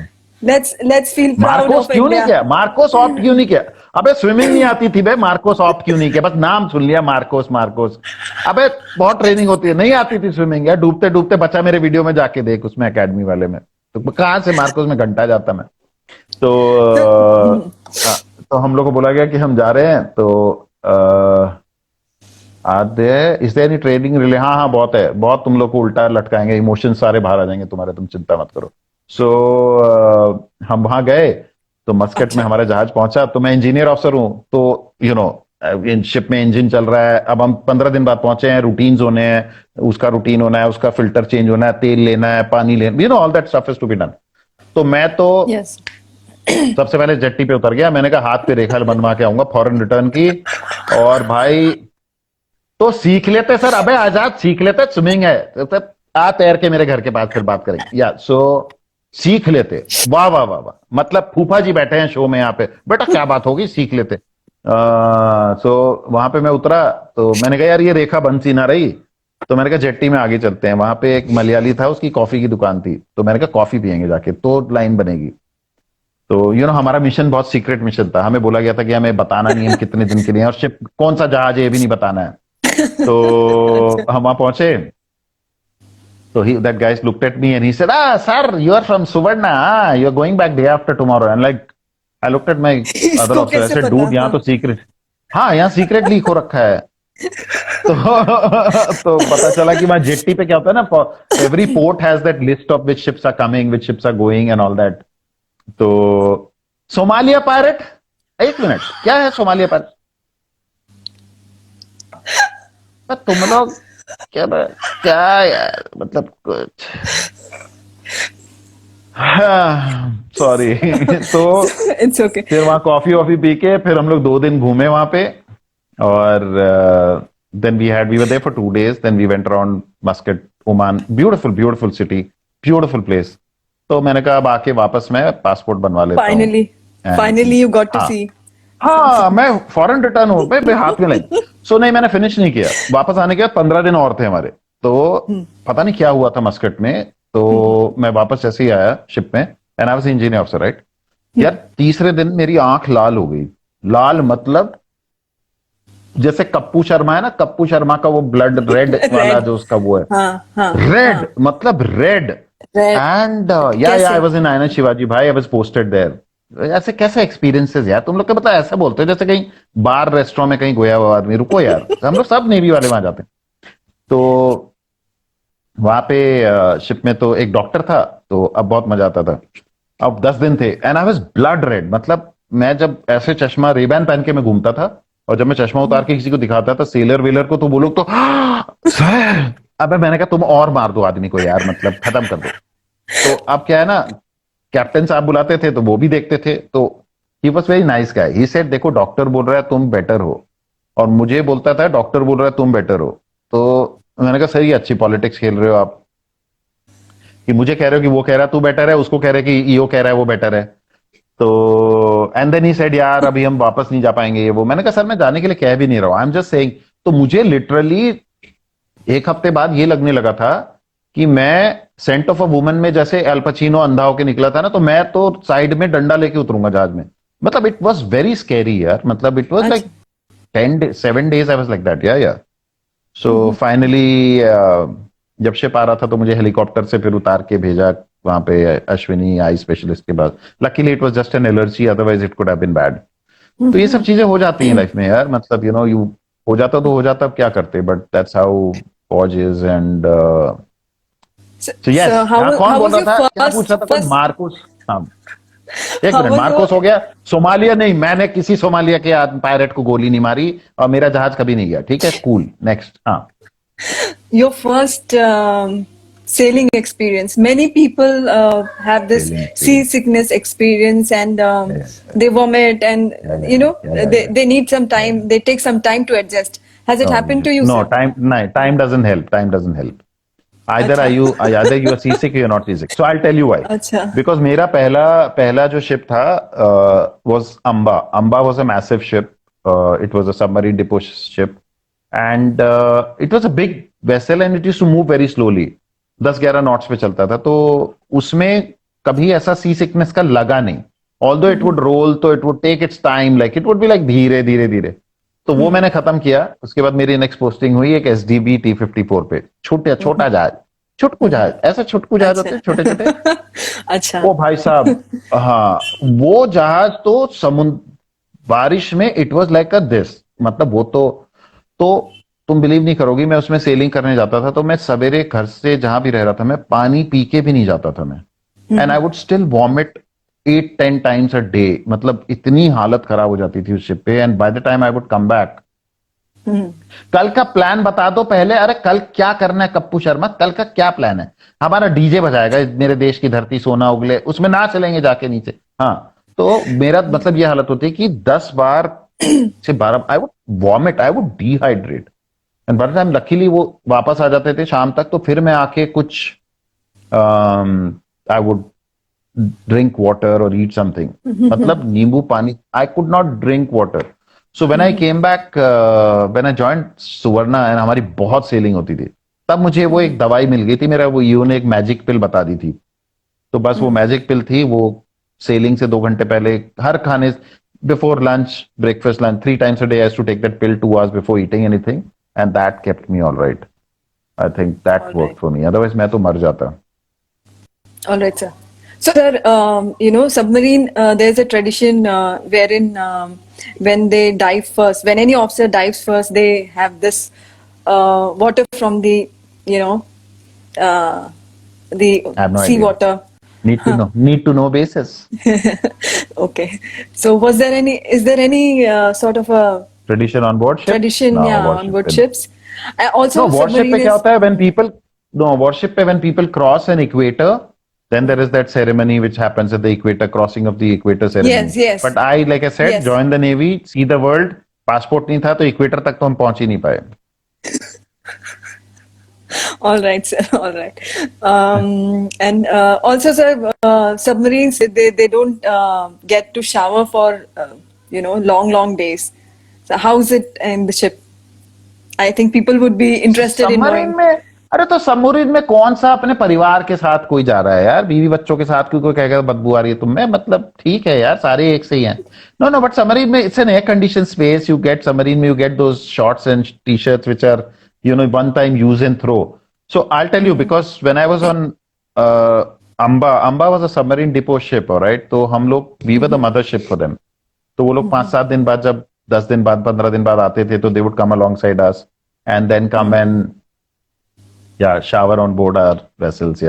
A: let's feel proud
B: Marcos
A: of
B: क्यों नहीं
A: India.
B: किया? Marcos opt क्यों नहीं किया? अबे swimming नहीं आती थी बे, मार्कोस ऑप्ट क्यों नहीं किया? बस नाम सुन लिया मार्कोस मार्कोस। अबे बहुत ट्रेनिंग होती है, नहीं आती थी स्विमिंग यार, डूबते डूबते बचा मेरे वीडियो में जाके देख, उसमें एकेडमी वाले में। तो कहां से मार्कोस में घंटा जाता मैं। तो तो हम लोग को बोला गया कि हम जा रहे हैं। तो आधे is there any training relay? हाँ हाँ बहुत है, बहुत तुम लोग को उल्टा लटकाएंगे, इमोशन सारे बाहर आ जाएंगे तुम्हारे, तुम चिंता मत करो। सो हम वहां गए तो मस्कट में हमारा जहाज पहुंचा। तो मैं इंजीनियर ऑफिसर हूं, तो यू नो शिप में इंजन चल रहा है। अब हम 15 दिन बाद पहुंचे हैं, रूटीन्स होने हैं, उसका रूटीन होना है, उसका फिल्टर चेंज होना है, तेल लेना है, पानी लेना, you know all that stuff is to be done. तो मैं तो
A: Yes.
B: सबसे पहले जेट्टी पे उतर गया। मैंने कहा हाथ पे रेखा बनवा के आऊंगा फॉरेन रिटर्न की। और भाई तो सीख लेते सर, अबे आजाद सीख लेते, स्विमिंग है तो आ तैर के मेरे घर के पास फिर बात करेंगे। या सो सीख लेते। वाह वाह वाह वाह, मतलब फूफा जी बैठे हैं शो में यहाँ पे, बेटा क्या बात होगी, सीख लेते। सो वहां पे मैं उतरा तो मैंने कहा यार ये रेखा बन सी ना रही। तो मैंने कहा जेट्टी में आगे चलते हैं। वहां पे एक मलयाली था, उसकी कॉफी की दुकान थी, तो मैंने कहा कॉफी पियेंगे जाके, तो लाइन बनेगी। तो हमारा मिशन बहुत सीक्रेट मिशन था, हमें बोला गया था कि हमें बताना नहीं हम कितने दिन के लिए हैं, और शिप कौन सा जहाज है ये भी नहीं बताना है। तो हम वहां पहुंचे। तो that guy looked at me and he said, sir, you are from Suvarna, you are going back day after tomorrow। And like I looked at my other
A: इसको
B: officer, I
A: कैसे
B: said,
A: पता
B: dude यहाँ
A: था?
B: तो secret, हाँ यहाँ secret leak हो रखा है। तो तो पता चला कि वहां जेट्टी पे क्या होता है ना, every port has that list of which ships are coming, which ships are going and all that. तो सोमालिया पायरेट, एक मिनट, क्या है सोमालिया पायरेट? तुम लोग क्या क्या यार, मतलब कुछ सॉरी। तो
A: It's okay.
B: फिर वहां कॉफी वॉफी पी के फिर हम लोग 2 दिन घूमे वहां पे। और then we were there for 2 days, then we went around Muscat, Oman, beautiful beautiful city, beautiful place. तो मैंने कहा अब आके वापस मैं पासपोर्ट बनवा लेता हूँ।
A: Finally you got to
B: हाँ
A: see.
B: हाँ, मैं फॉरेन रिटर्न हूँ भाई, हाथ में नहीं। सो नहीं, मैंने फिनिश नहीं किया। वापस आने के बाद 15 दिन और थे हमारे। तो पता नहीं क्या हुआ था मस्कट में। तो मैं वापस जैसे ही आया शिप में, and I was engineer officer, right. यार तीसरे दिन मेरी आंख लाल हो गई। लाल मतलब जैसे कप्पू शर्मा है ना, कप्पू शर्मा का वो ब्लड रेड वाला जो उसका वो है,
A: हाँ
B: रेड मतलब रेड। एंड या आई वाज इन आईना शिवाजी भाई, आई वाज पोस्टेड देयर। ऐसे कैसे एक्सपीरियंसेस यार तुम लोग का, मतलब ऐसा बोलते हो जैसे कहीं बार रेस्टोरेंट में कहीं गोया हुआ आदमी। रुको यार, हम लोग सब नेवी वाले वहां जाते हैं। तो वहां पे शिप में तो एक डॉक्टर था, तो अब बहुत मजा आता था। अब 10 दिन थे and I was blood red. मतलब मैं जब ऐसे चश्मा रेबैन पहन के मैं घूमता था, और जब मैं चश्मा उतार के किसी को दिखाता था, सेलर वेलर को, तो वो लोग तो सर, अब मैंने कहा तुम और मार दो आदमी को यार, मतलब खत्म कर दो। तो अब क्या है ना, कैप्टन साहब बुलाते थे तो वो भी देखते थे। तो he was very nice guy. He said देखो डॉक्टर बोल रहा है तुम बेटर हो, और मुझे बोलता था डॉक्टर बोल रहा है तुम बेटर हो। तो मैंने कहा सही, अच्छी पॉलिटिक्स खेल रहे हो आप, कि मुझे कह रहे हो कि वो कह रहा है तू बेटर है, उसको कह रहे कि ईओ कह रहा है वो बेटर है। तो एंड देन ही सेड यार अभी हम वापस नहीं जा पाएंगे ये वो। मैंने कहा सर मैं जाने के लिए कह भी नहीं रहा हूं, आई एम जस्ट सेइंग। तो मुझे लिटरली एक हफ्ते बाद ये लगने लगा था कि मैं सेंट ऑफ अ वुमन में जैसे एल पचीनो अंधा होके निकला था ना, तो मैं तो साइड में डंडा लेके उतरूंगा जहाज में। मतलब इट वॉज वेरी स्कैरी यार, मतलब it was like 7 days I was like that yeah. So finally जब शिप आ रहा था तो मुझे हेलीकॉप्टर से फिर उतार के भेजा वहां पे अश्विनी आई स्पेशलिस्ट के पास। Luckily it was just an allergy, otherwise it could have been bad. तो ये सब चीजें हो जाती हैं लाइफ में यार, मतलब यू नो यू हो जाता तो हो जाता, अब क्या करते, बट दैट्स हाउ फौज इज। एंड सो यस, कौन बोल रहा था, क्या पूछ रहा था कोई? मार्कोस। हाँ एक
A: how
B: minute,
A: was
B: Marcos
A: your
B: हो गया। सोमालिया नहीं, मैंने किसी सोमालिया के पायलट को गोली नहीं मारी और मेरा जहाज कभी नहीं गया, ठीक है? Cool, next. हाँ
A: your first sailing experience? Many people have this
B: Sailing experience.
A: seasickness experience, and
B: Yeah,
A: they vomit, and
B: yeah.
A: they need some time. They take some time to adjust. Has it happened to you,
B: No,
A: sir?
B: time doesn't help. Time doesn't help. Either you are seasick or you're not seasick. So I'll tell you why.
A: अच्छा.
B: Because मेरा पहला जो ship था was Amba. Amba was a massive ship. It was a submarine depot ship, and it was a big vessel and it used to move very slowly. 10-11 knots पे चलता था, तो उसमें कभी ऐसा सी सिकनेस का लगा नहीं। Although it would roll, तो it would take its time, like it would be like धीरे धीरे धीरे। तो वो मैंने खत्म किया। उसके बाद मेरी नेक्स्ट पोस्टिंग हुई एक SDB T-54 पे, छोटा जहाज, छुटकू जहाज, ऐसा छुटकू जहाज होते हैं छोटे छोटे।
A: अच्छा.
B: ओ भाई साहब, हाँ वो जहाज तो समुद्र बारिश में it was like a this, मतलब वो तो तुम बिलीव नहीं करोगी, मैं उसमें सेलिंग करने जाता था तो मैं सवेरे घर से जहां भी रह रहा था मैं पानी पी के भी नहीं जाता था मैं, and I would still vomit 8-10 times a day. मतलब इतनी हालत खराब हो जाती थी उस शिप पे, and bye the time I would come back. कल का प्लान बता दो पहले, अरे कल क्या करना है कप्पू शर्मा, कल का क्या प्लान है? हमारा डीजे बजाएगा मेरे देश की धरती सोना उगले, उसमें ना चलेंगे जाके नीचे। हाँ, तो मेरा मतलब ये हालत होती है कि 10 बार से 12 I would vomit, I would dehydrate, and bye the time luckily वो वापस आ जाते थे शाम तक, तो फिर मैं आके कुछ आई वुड ड्रिंक वाटर और ईट समथिंग। मतलब नींबू पानी, I could not drink water. So when I came back, when I joined Suvarna, and हमारी बहुत सेलिंग होती थी, तब मुझे वो एक दवाई मिल गई थी, मेरा वो ईओ ने एक मैजिक पिल बता दी थी। तो बस वो मैजिक पिल थी, वो सेलिंग से 2 घंटे पहले हर खाने, before lunch, breakfast, lunch, 3 times a day I used to take that pill 2 hours before eating anything, and that kept me all right. I think that
A: All
B: worked
A: right.
B: for me. Otherwise मैं तो मर जाता।
A: All right, sir. So, sir, submarine, there's a tradition wherein when they dive first, when any officer dives first, they have this water from the, the
B: I have no
A: sea
B: idea.
A: water.
B: Need to know basis.
A: Okay. So, is there any sort of a
B: Tradition on board ship?
A: tradition,
B: No,
A: yeah,
B: warship
A: on board
B: पे-
A: ships? Also,
B: No, warship
A: submarine
B: पे क्या
A: is.
B: होता है warship पे when people cross an equator, then there is that ceremony which happens at the equator, crossing of the equator ceremony.
A: Yes.
B: But I, like I said,
A: Yes.
B: joined the Navy, see the world, passport नहीं था तो equator तक तो हम पहुंच ही नहीं पाए।
A: All right, sir. All right. And also, sir, submarines, they don't get to shower for, long days. So how's it in the ship? I think people would be interested in
B: submarine
A: knowing.
B: में, अरे तो submarine में कौन सा अपने परिवार के साथ कोई जा रहा है यार? बीवी बच्चों के साथ कोई कहेगा बदबू आ रही है तुम्हें, मतलब ठीक है यार, सारे एक से ही हैं। नो, बट सबमरीन में it's an air condition space, you get submarine में, you get those shorts and T-shirts which are one time use and throw. So I tell you, because when I was on Amba was a submarine depot ship, alright? तो हम लोग, we were the mother ship for them. तो वो लोग 5-7 दिन बाद, जब 10 दिन बाद, 15 दिन बाद आते थे, तो they would come along side us and then come and shower on board our vessels.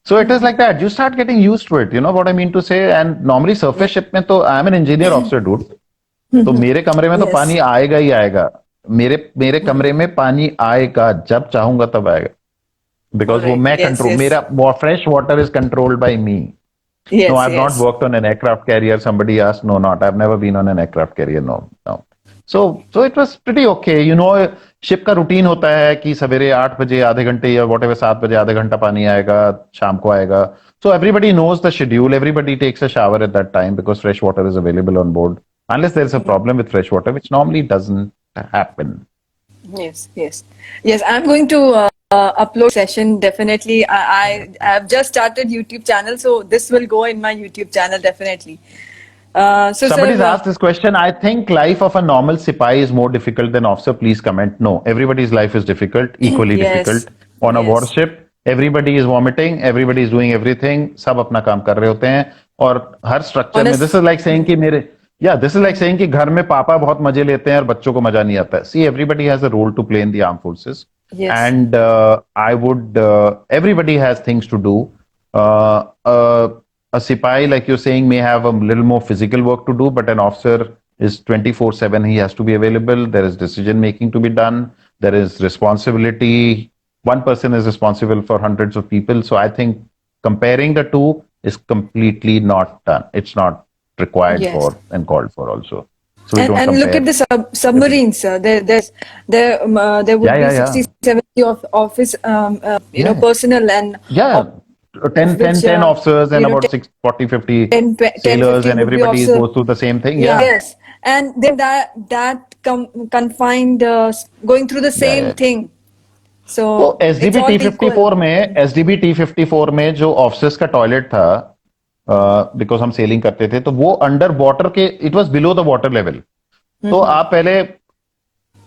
B: So it is like that, you start getting used to it, you know what I mean to say. And normally surface ship में तो I am an engineer officer dude, तो मेरे कमरे में तो
A: Yes.
B: पानी आएगा ही आएगा, मेरे कमरे में पानी आएगा, जब चाहूंगा तब आएगा, बिकॉज वो
A: Alright.
B: मैं
A: Yes,
B: कंट्रोल,
A: yes.
B: मेरा fresh water is controlled by me.
A: Yes,
B: No, I've not
A: yes.
B: worked on an aircraft carrier. Somebody asked. No, not. I've never been on an aircraft carrier. No. So it was pretty okay. Ship का routine होता है कि सवेरे 8 बजे आधे घंटे या whatever 7 बजे आधे घंटा पानी आएगा, शाम को आएगा. So everybody knows the schedule. Everybody takes a shower at that time because fresh water is available on board. Unless there's a problem with fresh water, which normally doesn't happen.
A: Yes. I'm going to upload session definitely. I have just started YouTube channel, so this will go in my YouTube channel definitely. So
B: Somebody's
A: sir,
B: asked this question. I think life of a normal sipai is more difficult than officer. Please comment. No, everybody's life is difficult, equally
A: Yes.
B: difficult. On a
A: Yes.
B: warship, everybody is vomiting, everybody is doing everything. सब अपना काम कर रहे होते हैं और हर structure में. This is like saying कि this is like saying कि घर में पापा बहुत मजे लेते हैं और बच्चों को मजा नहीं आता है. See, everybody has a role to play in the armed forces.
A: Yes.
B: And I would, everybody has things to do. A sipai, like you're saying, may have a little more physical work to do, but an officer is 24/7. He has to be available. There is decision making to be done. There is responsibility. One person is responsible for hundreds of people. So I think comparing the two is completely not done. It's not required
A: Yes.
B: for and called for also. So we don't
A: And look
B: compare.
A: at the submarines, sir. There would
B: Yeah,
A: be
B: yeah.
A: 60, 70 of office,
B: Yeah.
A: personnel and
B: Yeah, 10
A: which,
B: officers and about
A: 10,
B: 40, 50
A: 10, 10,
B: sailors
A: 15
B: and
A: would be
B: everybody
A: officer.
B: goes through the same thing. Yeah.
A: Yes, and then that confined going through the same
B: yeah.
A: thing. So
B: तो
A: it's
B: SDB
A: all
B: T54 में T54 में जो officers का toilet था, because हम selling करते थे, तो वो अंडर वाटर के, it was below the water level. तो आप पहले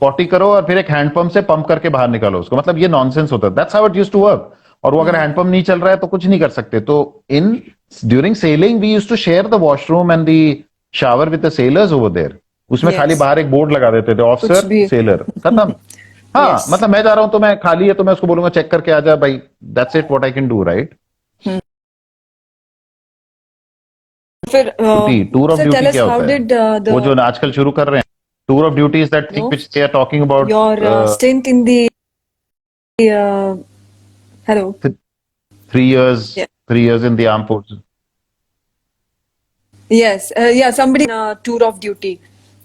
B: पॉटी करो और फिर एक हैंडपंप से पंप करके बाहर निकालो उसको. मतलब ये नॉनसेंस होता है. That's how it used to work. और वो अगर हैंडपंप नहीं चल रहा है तो कुछ नहीं कर सकते. तो during sailing we used to share the washroom and the shower with the sailors over there. उसमें
A: Yes.
B: खाली बाहर एक बोर्ड लगा देते थे, ऑफिसर
A: भी.
B: सेलर, खत्म. हाँ,
A: Yes.
B: मतलब मैं जा रहा हूं तो मैं खाली है तो मैं उसको बोलूंगा चेक करके आ जा भाई. That's it, what I can do, right.
A: फिर
B: tour of
A: sir,
B: duty
A: tell us
B: क्या
A: how
B: होता है?
A: did
B: वो जो आजकल शुरू कर रहे हैं, tour of duty is that thing
A: No.
B: Which they are talking about.
A: your stint in the hello
B: 3 years,
A: Yeah.
B: 3 years in the armed forces.
A: yes somebody tour of duty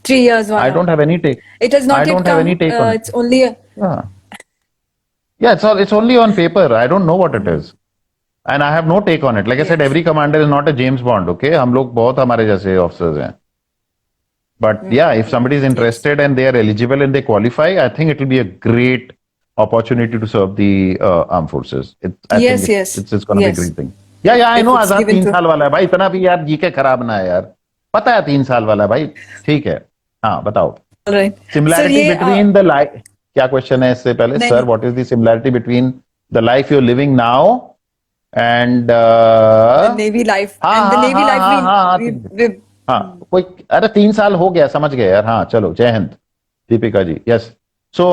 A: 3 years.
B: I don't have any take.
A: It has not
B: I
A: yet
B: don't have
A: come.
B: any take on it.
A: It's only
B: Yeah. Yeah, it's only on paper. I don't know what it is. And I have no take on it. Like I said,
A: Yes.
B: every commander is not a James Bond, okay? हम लोग बहुत हमारे जैसे officers हैं. But yeah, if somebody is interested and they are eligible and they qualify, I think it will be a great opportunity to serve the armed forces. I
A: Yes,
B: think
A: yes.
B: it's going to be a
A: Yes.
B: great thing. Yeah, I
A: If
B: know.
A: it's
B: Azad
A: given
B: 3
A: to-
B: साल वाला है भाई. इतना भी यार GK खराब ना है यार. पता है 3 साल वाला है भाई. ठीक है. हाँ, बताओ.
A: all right.
B: Similarity
A: Sir, ये,
B: between the life. क्या क्वेश्चन है इससे पहले?
A: नहीं,
B: सर,
A: नहीं.
B: what is the similarity between the life you're living now and
A: the Navy life
B: हाँ,
A: and the
B: हाँ,
A: Navy
B: हाँ,
A: life
B: हाँ, हाँ,
A: we
B: हाँ, कोई, अरे 3 साल हो गया, समझ गए यार. हाँ, चलो, जय Hind. Deepika ji, yes. So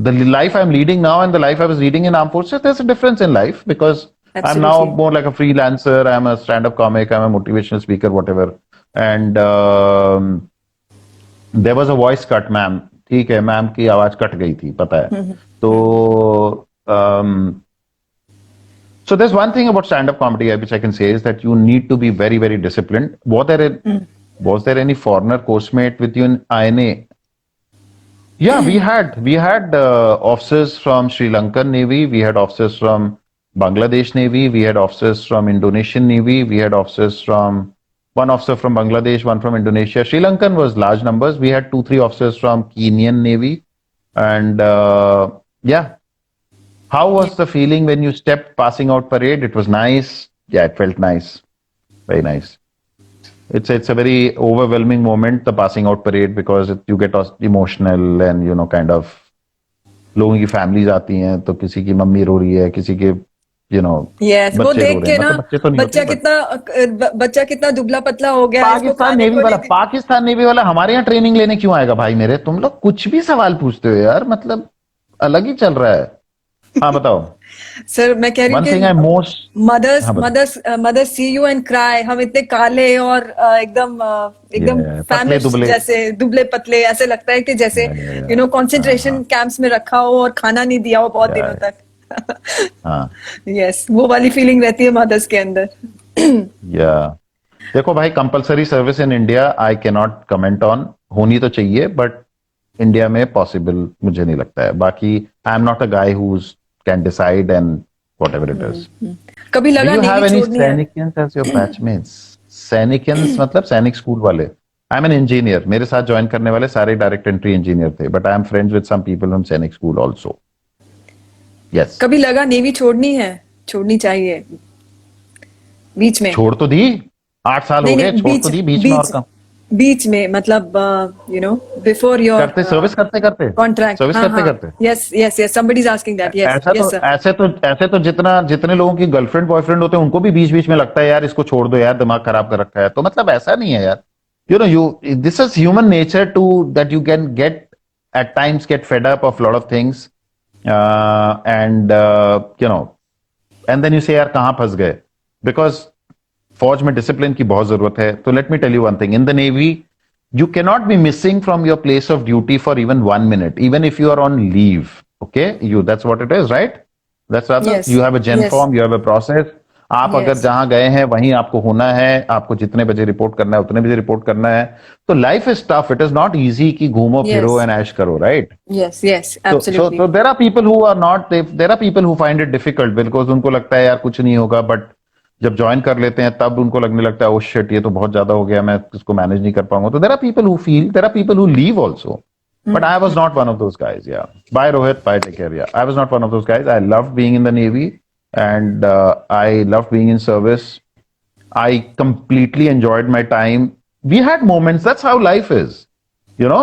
B: the life I'm leading now and the life I was leading in armed forces, there's a difference in life because I'm now
A: Absolutely.
B: more like a freelancer. I'm a stand-up comic. I'm a motivational speaker, whatever. And there was a voice cut, ma'am. ठीक है, ma'am की आवाज cut गई थी, पता है. तो so there's one thing about stand-up comedy which I can say is that you need to be very, very disciplined. Was there any foreigner course mate with you in INA? Yeah, we had officers from Sri Lankan Navy, we had officers from Bangladesh Navy, we had officers from Indonesian Navy, we had officers from one officer from Bangladesh, one from Indonesia. Sri Lankan was large numbers. We had 2-3 officers from Kenyan Navy, and yeah. How was the feeling when you stepped passing out parade? It was nice. Yeah, it felt nice. Very nice. It's a very overwhelming moment, the passing out parade, because you get emotional and kind of लोगों की families आती हैं तो किसी की mummy रो रही है, किसी के
A: yes वो
B: बच्चे
A: देख
B: रो रहे
A: के
B: हैं.
A: ना
B: मतलब बच्चे तो नहीं होते,
A: बच्चा कितना दुबला पतला हो गया है, इसको खाने को नहीं दे-
B: पाकिस्तान नेवी वाला हमारे यहाँ ट्रेनिंग लेने क्यों आएगा भाई मेरे? तुम लोग कुछ भी सवाल पूछते हो यार, मतलब अलग ही चल रहा है. हाँ, बताओ.
A: सर मैं कह रही
B: One thing I
A: हूँ
B: most
A: मदर्स
B: हाँ, बताओ.
A: Mothers see you and cry. हम इतने काले और एकदम
B: पतले
A: फैमिश
B: दुबले.
A: जैसे दुबले पतले, ऐसे लगता है कि जैसे कंसंट्रेशन कैंप्स में रखा हो और खाना नहीं दिया हो बहुत दिनों तक.
B: हाँ.
A: यस वो वाली फीलिंग रहती है मदर्स के अंदर.
B: Yeah. देखो भाई, compulsory service in India I can not comment on, होनी तो चाहिए बट इंडिया में पॉसिबल मुझे नहीं लगता है। बाकी I am not a guy who can decide and whatever it is.
A: कभी
B: डू
A: लगा
B: यू
A: नेवी
B: हैव एनी
A: छोड़नी है?
B: सैनिकियंस एज योर बैचमेट्स? सैनिकियंस मतलब सैनिक स्कूल वाले? आई एम एन इंजीनियर, मेरे साथ ज्वाइन करने वाले सारे डायरेक्ट एंट्री इंजीनियर थे, but I am friends with some people from Sainik school also. Yes.
A: कभी लगा नेवी छोड़नी है, छोड़नी चाहिए बीच में?
B: छोड़ तो दी, 8 साल हो
A: नहीं
B: गए,
A: नहीं,
B: छोड़ तो
A: बीच
B: दी बीच में, और
A: बीच
B: कम
A: बीच में मतलब बिफोर योर
B: करते, सर्विस करते करते,
A: कॉन्ट्रैक्ट।
B: सर्विस
A: हाँ
B: करते
A: हाँ,
B: करते।
A: Yes yes yes, somebody is asking that, yes
B: ऐसा तो
A: yes sir.
B: ऐसे तो जितने लोगों की गर्लफ्रेंड बॉयफ्रेंड होते हैं उनको भी बीच बीच में लगता है यार इसको छोड़ दो यार, दिमाग खराब कर रखा है। तो मतलब ऐसा नहीं है यार, you this is human nature to that you can get at times get fed up of lot of things, and and then you say यार कहाँ फंस गए, because फौज में डिसिप्लिन की बहुत जरूरत है। तो let me tell you one thing, in the navy you cannot be missing from your place of duty for even 1 minute, even if you are on leave. Okay, that's what it is, right? That's rather,
A: Yes
B: you have a gen
A: yes
B: form, you have a process. आप अगर
A: yes
B: जहां गए हैं वहीं आपको होना है, आपको जितने बजे रिपोर्ट करना है उतने बजे रिपोर्ट करना है। तो life is tough, it is not easy कि घूमो फिरो
A: yes
B: एंड ऐश करो, right?
A: yes absolutely.
B: So there are people who are not, there are people who find it difficult because उनको लगता है यार कुछ नहीं होगा, बट जब ज्वाइन कर लेते हैं तब उनको लगने लगता है ओ शिट ये तो बहुत ज्यादा हो गया, मैं इसको मैनेज नहीं कर पाऊंगा। तो there are people who feel, there are people who leave also, but I was not one of those guys. Yeah bye Rohit, bye take care. Yeah I was not one of those guys. I love being in the navy and I love being in service. I completely enjoyed my time. We had moments, that's how life is, you know,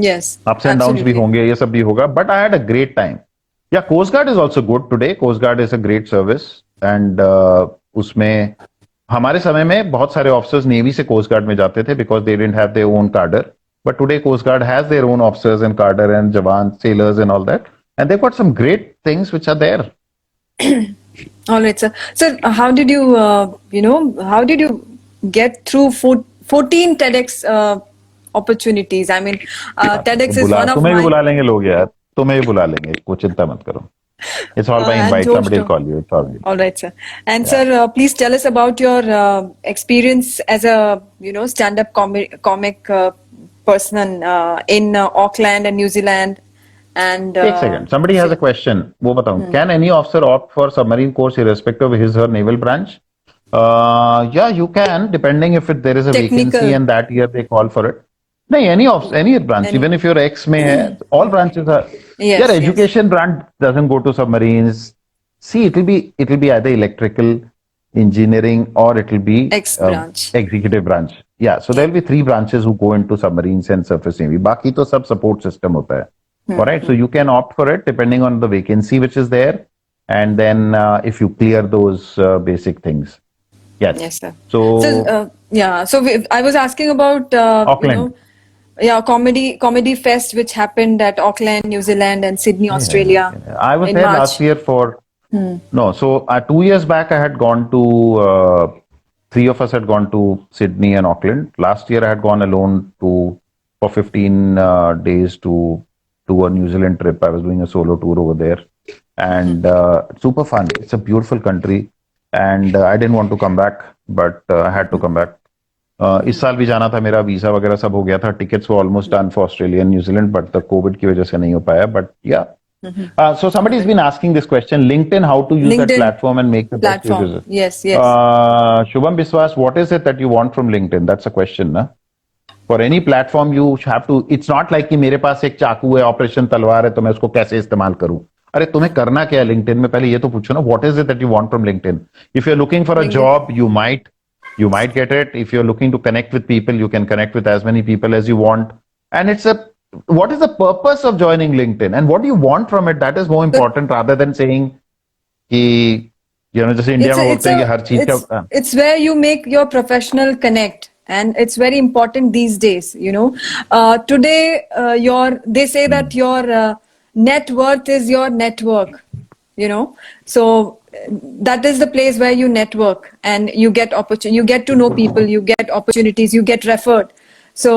A: Yes
B: ups and downs भी
A: absolutely.
B: होंगे, ये सब भी होगा, but I had a great time. Yeah, Coast Guard is also good today. Coast Guard is a great service, and उसमें हमारे समय में बहुत सारे ऑफिसर्स नेवी से कोस्ट गार्ड में जाते थे because they didn't have their own cadre. But today Coast Guard has their own officers and cadre and jawan, sailors and all that, and they've got some great things which are there.
A: All right, sir. Sir, how did you, how did you get through 14 TEDx opportunities? I mean, TEDx is one of
B: तुम्हें भी
A: my.
B: बुला लेंगे लोग यार, तुम्हें भी बुला लेंगे, कोई चिंता मत करो। It's all by
A: And
B: invite.
A: George
B: Somebody will
A: too.
B: call you. It's all good.
A: All right, sir. And sir, please tell us about your experience as a stand-up comic person in Auckland and New Zealand. And
B: एक second, somebody has a question. वो बताऊं, can any officer opt for submarine course irrespective of his or naval branch? Yeah, you can, depending if there is a
A: Technical.
B: vacancy and that year they call for it. नहीं, any branch, even if your ex में है, all branches are.
A: Yes,
B: Your
A: yes.
B: education branch doesn't go to submarines. See, it will be either electrical engineering or it will be
A: X branch.
B: executive branch. Yeah, so there will be 3 branches who go into submarines and surface navy. बाकी तो सब support system होता है. All right, so you can opt for it depending on the vacancy which is there, and then if you clear those basic things. Yes.
A: Yes, sir.
B: So,
A: Yeah. So I was asking about
B: Auckland.
A: comedy fest which happened at Auckland, New Zealand, and Sydney, Australia.
B: I was
A: in
B: there
A: March.
B: last year for no. So 2 years back, I had gone to 3 of us had gone to Sydney and Auckland. Last year, I had gone alone for 15 days to a New Zealand trip. I was doing a solo tour over there, and super fun. It's a beautiful country, and I didn't want to come back, but I had to come back. इस साल भी जाना था, मेरा visa वगैरह सब हो गया था, tickets were almost done for Australia and New Zealand, but the Covid की वजह से नहीं हो पाया, बट या so somebody has been asking this question, LinkedIn, how to use that
A: LinkedIn
B: platform and make the best
A: platform.
B: use of it.
A: Yes, yes.
B: Shubham Biswas, what is it that you want from LinkedIn? That's a question, na? For any platform you have to, it's not like कि मेरे पास एक चाकू है, operation तलवार है, तो मैं उसको कैसे इस्तेमाल करूं। अरे तुम्हें करना क्या है LinkedIn में, पहले ये तो पूछो ना, what is it that you want from LinkedIn? If you're looking for a job, you might get it. If you're looking to connect with people, you can connect with as many people as you want. And what is the purpose of joining LinkedIn and what do you want from it? That is more important rather than saying कि जैसे India में बोलते हैं कि हर चीज का,
A: it's where you make your professional connect, and it's very important these days. Today they say that your net worth is your network. So that is the place where you network and you get you get to know people, you get opportunities, you get referred. So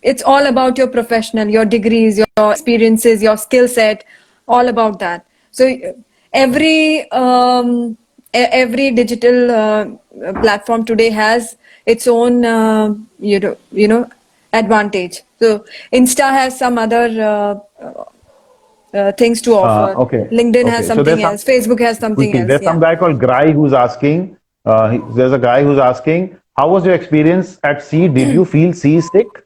A: it's all about your professional, your degrees, your experiences, your skill set, all about that. So every digital platform today has its own, you know, advantage. So Insta has some other things to offer.
C: Okay.
A: LinkedIn has
C: Okay. So there's
A: something
C: some
A: else. Facebook has something
C: quickly.
A: else.
C: There's
A: Yeah.
C: some guy called Grai who's asking. There's a guy who's asking, how was your experience at sea? Did you feel seasick?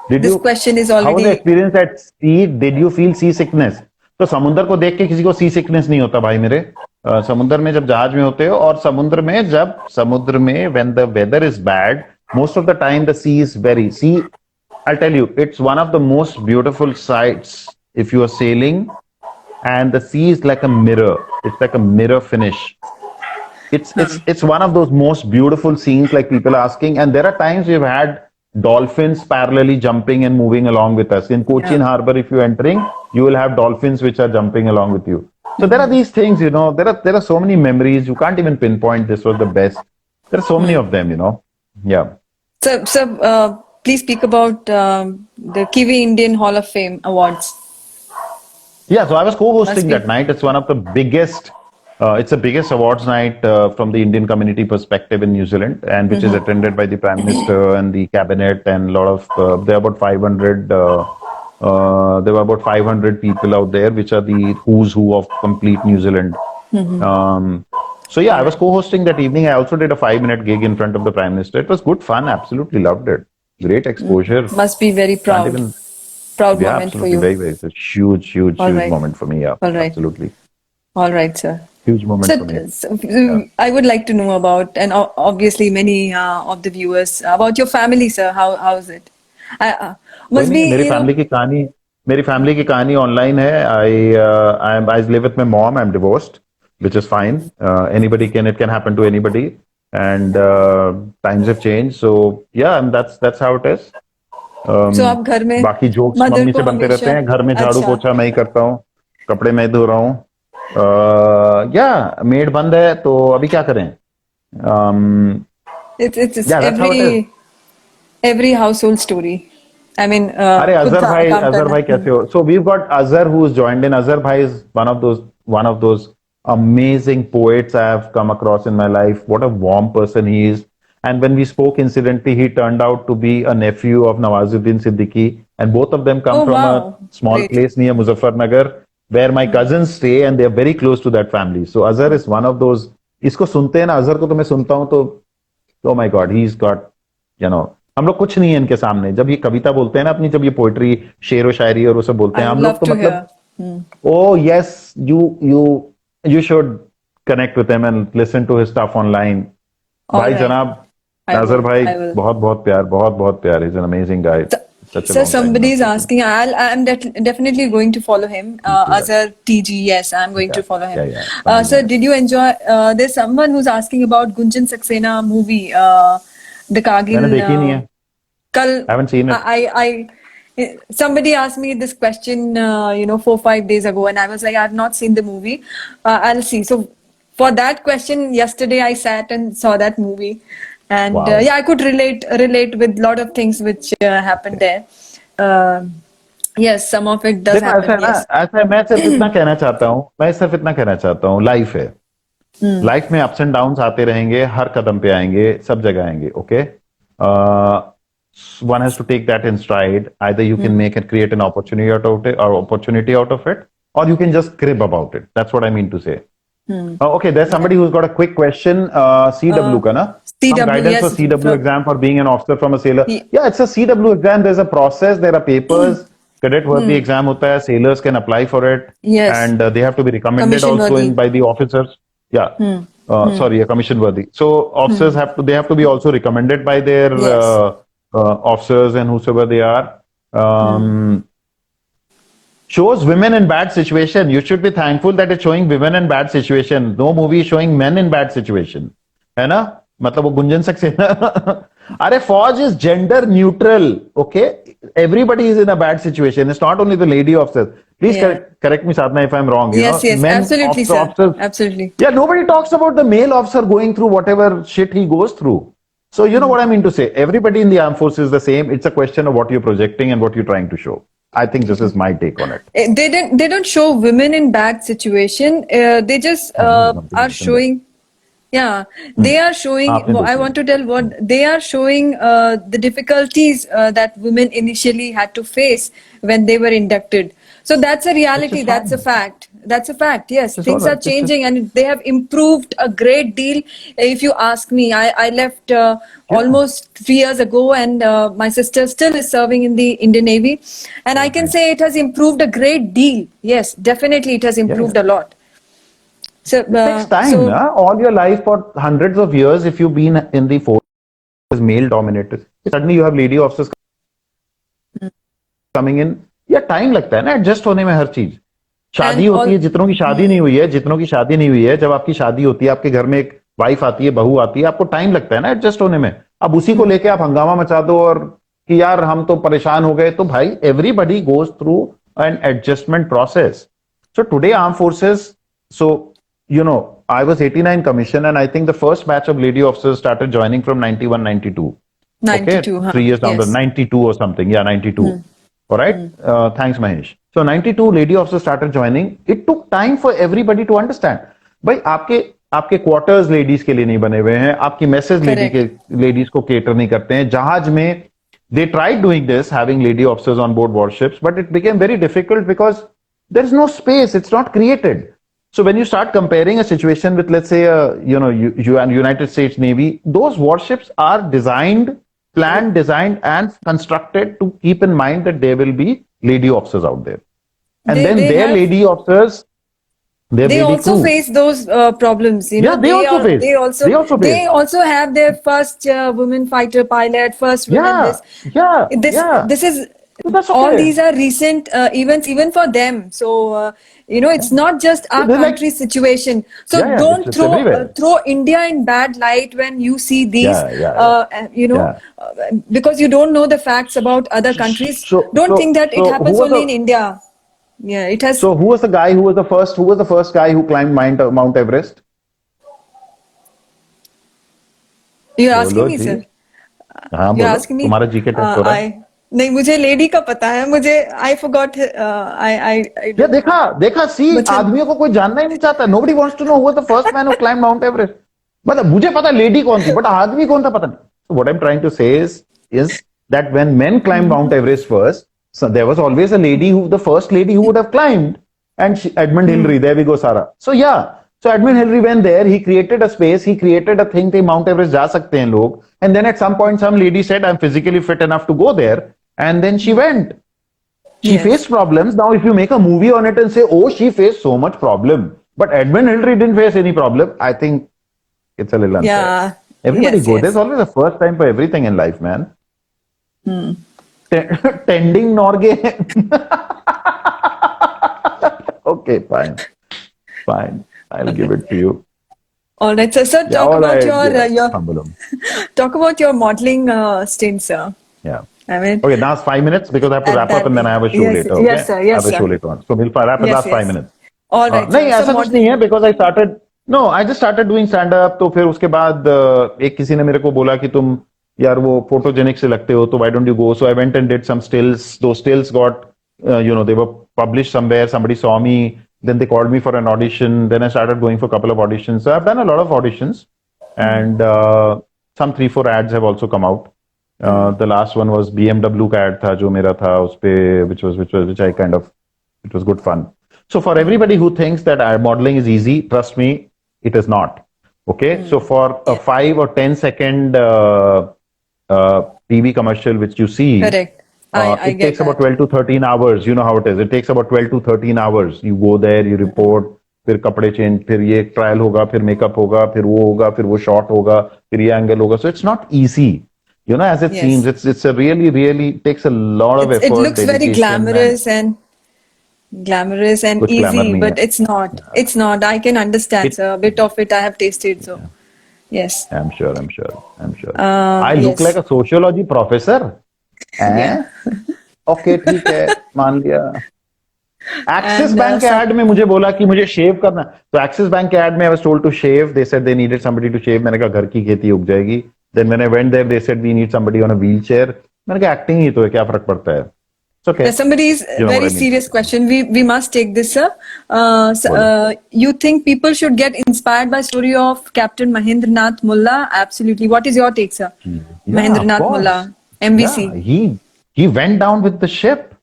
C: Did
A: This
C: you?
A: question is
C: How was the
A: already.
C: experience at sea? Did you feel sea sickness? तो समुद्र को देख के किसी को सी sickness नहीं होता भाई मेरे. समुद्र में जब जहाज में होते हो और समुद्र में जब समुद्र में when the weather is bad, most of the time the sea is very sea. I'll tell you, it's one of the most beautiful sights if you are sailing, and the sea is like a mirror. It's like a mirror finish. It's one of those most beautiful scenes, like people are asking, and there are times we've had dolphins parallelly jumping and moving along with us. In Cochin
A: Yeah.
C: Harbor, if you're entering, you will have dolphins which are jumping along with you. So there are these things, you know, there are so many memories. You can't even pinpoint this was the best. There are so many of them, you know. Yeah.
A: So, please speak about the Kiwi Indian Hall of Fame Awards.
C: Yeah, so I was co-hosting
A: Must be.
C: that night. It's one of the biggest, it's the biggest awards night from the Indian community perspective in New Zealand, and which is attended by the Prime Minister and the cabinet and a lot of, there are about 500, there were about 500 people out there, which are the who's who of complete New Zealand. So yeah, I was co-hosting that evening. I also did a 5-minute gig in front of the Prime Minister. It was good fun. Absolutely loved it. Great exposure.
A: Must be very
C: Can't
A: proud.
C: even-
A: Proud
C: yeah,
A: moment for
C: absolutely.
A: you.
C: Very, very. It's a huge
A: All right.
C: moment for me. Yeah,
A: All right.
C: absolutely.
A: All right, sir.
C: Huge moment for me.
A: So, I would like to know about, and obviously many of the viewers, about your family, sir. How is it? Must be,
C: मेरी
A: you know,
C: family की कहानी online है. I live with my mom. I'm divorced, which is fine. It can happen to anybody, and times have changed. So yeah, and that's how it is.
A: so आप घर में
C: बाकी jokes
A: mother
C: mummy
A: को
C: से बनते
A: हमेशा-
C: रहते हैं. घर में झाड़ू
A: अच्छा।
C: पोछा मैं ही करता हूँ, कपड़े मैं ही धो रहा हूँ. या मेड बंद है तो अभी क्या करें.
A: It's
C: Yeah, that's how it
A: every household story. I mean,
C: अरे
A: खुद
C: अजहर
A: का
C: भाई
A: काम करना।
C: कैसे हो. So we've got Azhar who is joined in. Azhar bhai is one of those amazing poets I have come across in my life. What a warm person he is. And when we spoke, incidentally, he turned out to be a nephew of Nawazuddin Siddiqui, and both of them come
A: Oh,
C: from
A: wow.
C: a small
A: Great.
C: place near Muzaffarnagar, where my cousins stay, and they are very close to that family. So Azhar is one of those. इसको सुनते हैं ना, अजहर को तो मैं सुनता हूँ तो oh my God, he's got, you know, हम लोग कुछ नहीं है इनके सामने. जब ये कविता बोलते हैं ना अपनी, जब ये पोएट्री, शेर व शायरी और वो सब बोलते
A: I
C: हैं, हम
A: would
C: लोग
A: love
C: तो
A: to
C: मतलब,
A: hear.
C: oh yes, you should connect with him and listen to his stuff online.
A: All
C: भाई
A: right.
C: जनाब
A: I
C: नाजर
A: will,
C: भाई,
A: I will.
C: बहुत प्यार. He's an amazing guy. Such a
A: So
C: long time
A: somebody is
C: now.
A: asking. I'm definitely going to follow him. Azhar TG. Yes, I'm going to follow him.
C: Yeah.
A: Sir, did you enjoy? There's someone who's asking about Gunjan Saxena movie, the Kargil.
C: मैंने देखी नहीं है.
A: Kal.
C: I haven't seen it.
A: Somebody asked me this question, 4-5 days ago, and I was like, I've not seen the movie. I'll see. So for that question, yesterday I sat and saw that movie, and
C: Wow.
A: I could relate with a lot of things which happened there. Yes, some of it does
C: देखो ऐसा
A: happen.
C: है ना,
A: Yes.
C: ऐसा है, मैं सिर्फ इतना कहना चाहता हूँ, लाइफ है. लाइफ में अप्स एंड डाउन्स आते रहेंगे, हर कदम पे आएंगे, सब जगह आएंगे. Okay, one has to take that in stride. Either you can make and create an opportunity out of it, or you can just crib about it. That's what I mean to say. Okay, there's somebody who's got a quick question. CW ka na?
A: CW,
C: Some guidance
A: yes,
C: for CW
A: from-
C: exam for being an officer from a sailor.
A: Ye-
C: Yeah, it's a CW exam. There's a process. There are papers. Cadet worthy exam hota hai. Sailors can apply for it.
A: Yes.
C: And they have to be recommended
A: Commission
C: also
A: worthy.
C: by the officers. Yeah. Sorry, a commission worthy. So officers they have to be also recommended by their
A: Yes.
C: officers and whosoever they are. Shows women in bad situation. You should be thankful that it's showing women in bad situation. No movie is showing men in bad situation. है ना? मतलब वो गुंजन सक्सेना. अरे फौज is gender neutral. Okay, everybody is in a bad situation. It's not only the lady officers. Please
A: Yeah.
C: correct me, Sadhna, if I'm wrong. You
A: Yes,
C: know,
A: yes,
C: men
A: absolutely, sir. Absolutely.
C: Yeah, nobody talks about the male officer going through whatever shit he goes through. So you know what I mean to say. Everybody in the armed forces is the same. It's a question of what you're projecting and what you're trying to show. I think this is my take on it.
A: They don't show women in bad situation. They just are showing. Yeah, they are showing.
C: आपने
A: I
C: देखा
A: want to tell what they are showing the difficulties that women initially had to face when they were inducted. So that's a
C: which
A: reality.
C: is
A: That's a
C: fine,
A: fact. That's a fact. Yes,
C: which is all
A: things are
C: right.
A: changing and they have improved a great deal. If you ask me, I left
C: Yeah,
A: almost 3 years ago, and my sister still is serving in the Indian Navy, and I can
C: nice.
A: say it has improved a great deal. Yes, definitely, it has
C: Yeah, yeah.
A: improved a lot. So,
C: It takes time, huh? All your life for hundreds of years, if you've been in the force male dominated, suddenly you have lady officers coming in. या time लगता है ना adjust होने में हर चीज. शादी
A: and
C: होती
A: all.
C: है, जितनों की शादी नहीं हुई है, जितनों की शादी नहीं हुई है, जब आपकी शादी होती है, आपके घर में एक वाइफ आती है, बहू आती है, आपको टाइम लगता है ना एडजस्ट होने में. अब उसी को लेके आप हंगामा मचा दो और कि यार हम तो परेशान हो गए, तो भाई everybody goes through an adjustment process. So today arm forces, so you know, I was 89 commission, and I think the first batch of lady officers started joining from 91, 92. Okay,
A: 92, huh?
C: 3 years down the
A: Yes.
C: 92 or something. Yeah, 92. All right. Thanks, Mahesh. So 92 lady officers started joining. It took time for everybody to understand. भाई आपके आपके quarters ladies के लिए नहीं बने हुए हैं, आपकी मैसेज लेडीज को केटर नहीं करते हैं. जहाज में they tried doing this, having lady officers on board warships, but it became very difficult because there is no space. It's not created. So when you start comparing a situation with, let's say, United States Navy, those warships are designed, planned, designed, and constructed to keep in mind that there will be lady officers out there, and then
A: They
C: their
A: have.
C: lady officers, their
A: They
C: lady
A: also
C: crew.
A: face those problems, you know.
C: Yeah, they also face.
A: They also.
C: They also
A: They
C: face.
A: also have their first women fighter pilot, first women
C: Yeah,
A: this.
C: yeah, yeah.
A: This is.
C: So that's
A: All
C: okay.
A: these are recent events, even for them. So you know, it's not just our
C: They're like-
A: country's situation. So
C: Yeah, yeah,
A: don't
C: it's everywhere.
A: throw India in bad light when you see these. You know, because you don't know the facts about other countries. Don't think that it happens only in India. Yeah, it has.
C: So who was the guy who was the first? Who was the first guy who climbed Mount Everest?
A: You're asking me,
C: ji.
A: sir.
C: हाँ
A: You're
C: बोलो.
A: asking me.
C: तुम्हारा GK test हो रहा है.
A: नहीं, मुझे lady का पता है. मुझे I forgot. I
C: या देखा सी आदमियों को कोई जानना ही नहीं चाहता. Nobody wants to know who was the first man who climbed Mount Everest. मतलब मुझे पता लेडी कौन थी, बट आदमी कौन था पता नहीं. So what I'm trying to say is that when men climbed Mount Everest first, so there was always a lady the first lady who would have climbed, and Edmund Hillary. There we go, Sarah. So yeah. So Edmund Hillary went there, he created a space, he created a thing that Mount Everest जा सकते हैं लोग, and then at some point some lady said, I'm physically fit enough to go there, and then she went. She
A: Yes.
C: faced problems. Now if you make a movie on it and say, oh, she faced so much problem, but Edmund Hillary didn't face any problem, I think it's a little unfair.
A: Yeah.
C: Everybody
A: Yes,
C: go.
A: yes.
C: There's always a first time for everything in life, man. Tending Norgay. Okay, fine. I'll give it to you.
A: All right, sir. Sir,
C: Yeah,
A: talk
C: all
A: about
C: right,
A: your
C: humble.
A: talk about your modeling stint, sir.
C: Yeah.
A: I mean,
C: Okay, now it's 5 minutes because I have to
A: At
C: wrap up
A: that-
C: and then I have a show
A: yes,
C: later. Okay?
A: yes, sir, yes,
C: I have a
A: sir.
C: show later on. So we'll wrap it
A: Yes,
C: last 5
A: yes.
C: minutes.
A: all right.
C: नहीं
A: sir.
C: ऐसा कुछ नहीं है because I started I just started doing stand up. तो फिर उसके बाद एक किसी ने मेरे को बोला कि तुम यार वो photogenic से लगते हो तो why don't you go? So I went and did some stills. Those stills got they were published somewhere. Somebody saw me. Then they called me for an audition. Then I started going for a couple of auditions. So I've done a lot of auditions, and some 3-4 ads have also come out. The last one was BMW का ad था जो मेरा था उस पे which I kind of it was good fun. So for everybody who thinks that modeling is easy, trust me, it is not. Okay, so for a 5 or 10 second TV commercial which you see,
A: Correct. I
C: it
A: get
C: takes about
A: that.
C: 12 to 13 hours. You know how it is. It takes about 12 to 13 hours. You go there, you report, फिर कपड़े change, फिर ये trial होगा, फिर makeup होगा, फिर वो होगा, फिर वो शॉट होगा, फिर ये एंगल होगा. So it's not easy, you know, as it
A: Yes.
C: seems. It's a really takes a lot of effort.
A: It looks very
C: dedication,
A: glamorous and
C: कुछ
A: easy,
C: glamour नहीं
A: but
C: है.
A: it's not. It's not. I can understand,
C: It-
A: sir. A bit of it I have tasted, so yes.
C: I'm sure. I look
A: yes.
C: like a sociology professor. Okay, ठीक है, मान लिया. Axis
A: And,
C: bank के
A: sir-
C: add में मुझे बोला कि मुझे शेव करना, तो एक्सिस बैंक के एड में I was told to shave. They said they needed somebody to shave. मैंने कहा घर की खेती उग जाएगी. Then when I went there they said we need somebody on a wheelchair. मैंने कहा एक्टिंग ही तो है, क्या फर्क पड़ता है. It's okay.
A: Somebody's
C: You know what
A: very
C: I mean.
A: serious question. We must take this, sir. You think people should get inspired by story of Captain Mahendranath Mullah? Absolutely. What is your take, sir?
C: Yeah,
A: Mahendranath
C: of course.
A: Mullah, MVC.
C: Yeah, he went down with the ship.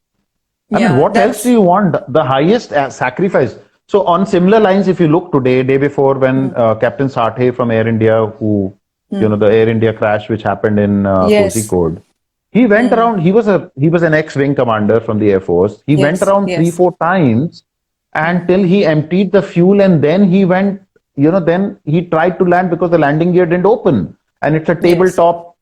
C: I mean, what
A: that's-
C: else do you want? The highest sacrifice. So on similar lines, if you look today, day before when Captain Sathe from Air India, who, you know, the Air India crash which happened in
A: Yes.
C: Kozhikode, he went around, he was an ex-wing commander from the Air Force. He
A: Yes,
C: went around
A: yes.
C: 3-4 times until he emptied the fuel, and then he went, you know, then he tried to land because the landing gear didn't open and it's a tabletop.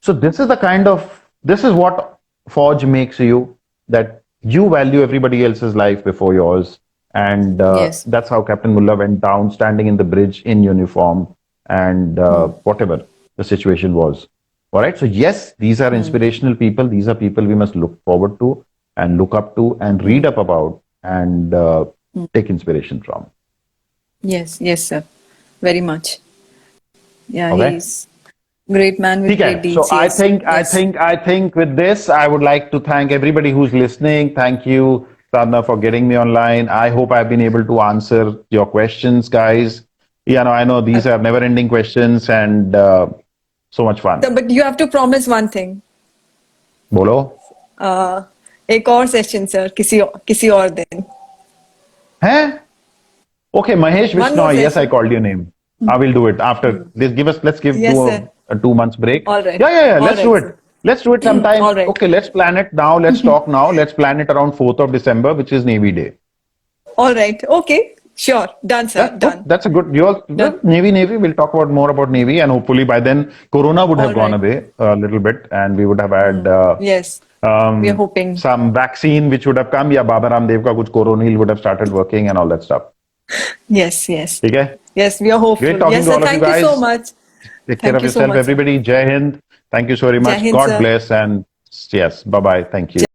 C: So this is the kind of, this is what Forge makes you, that you value everybody else's life before yours. And
A: Yes.
C: that's how Captain Mullah went down, standing in the bridge in uniform, and whatever the situation was. All right. So yes, these are inspirational people. These are people we must look forward to and look up to and read up about and take inspiration from.
A: Yes, sir. Very much. Yeah,
C: Okay.
A: he's great man with great
C: Okay,
A: deeds.
C: so
A: yes.
C: I think with this, I would like to thank everybody who's listening. Thank you, Sadhna, for getting me online. I hope I've been able to answer your questions, guys. You know, I know these are never-ending questions and so much fun.
A: So, but you have to promise one thing.
C: Bolo?
A: एक और session sir किसी और दिन.
C: Huh? Okay, Mahesh
A: One more
C: Vishnoi. Yes, I
A: session.
C: called your name. I will do it after this. Let's give
A: Yes,
C: two
A: sir.
C: a 2 months break.
A: All right.
C: Yeah.
A: All
C: Let's
A: right,
C: do it.
A: sir.
C: Let's do it sometime.
A: All right.
C: Okay, let's plan it now. Let's talk now. Let's plan it around 4th of December, which is Navy Day.
A: All right. Okay. Sure. Done, sir. Done.
C: That's a good. You all
A: Done.
C: Navy. We'll talk about more about Navy, and hopefully by then Corona would have
A: All
C: gone
A: right.
C: away a little bit, and we would have had
A: Yes. We are hoping.
C: some vaccine which would have come. Yeah, Baba Ramdev ka kuch coronil would have started working and all that stuff.
A: Yes.
C: Okay.
A: Yes, we are hopeful.
C: Great talking
A: Yes,
C: to
A: sir.
C: all of
A: Thank
C: you
A: you
C: guys.
A: so much.
C: Take care
A: Thank
C: of
A: you so
C: yourself,
A: much, sir.
C: everybody. Jai Hind. Thank you so very much.
A: Hind,
C: God
A: sir.
C: bless, and yes, bye bye. Thank you.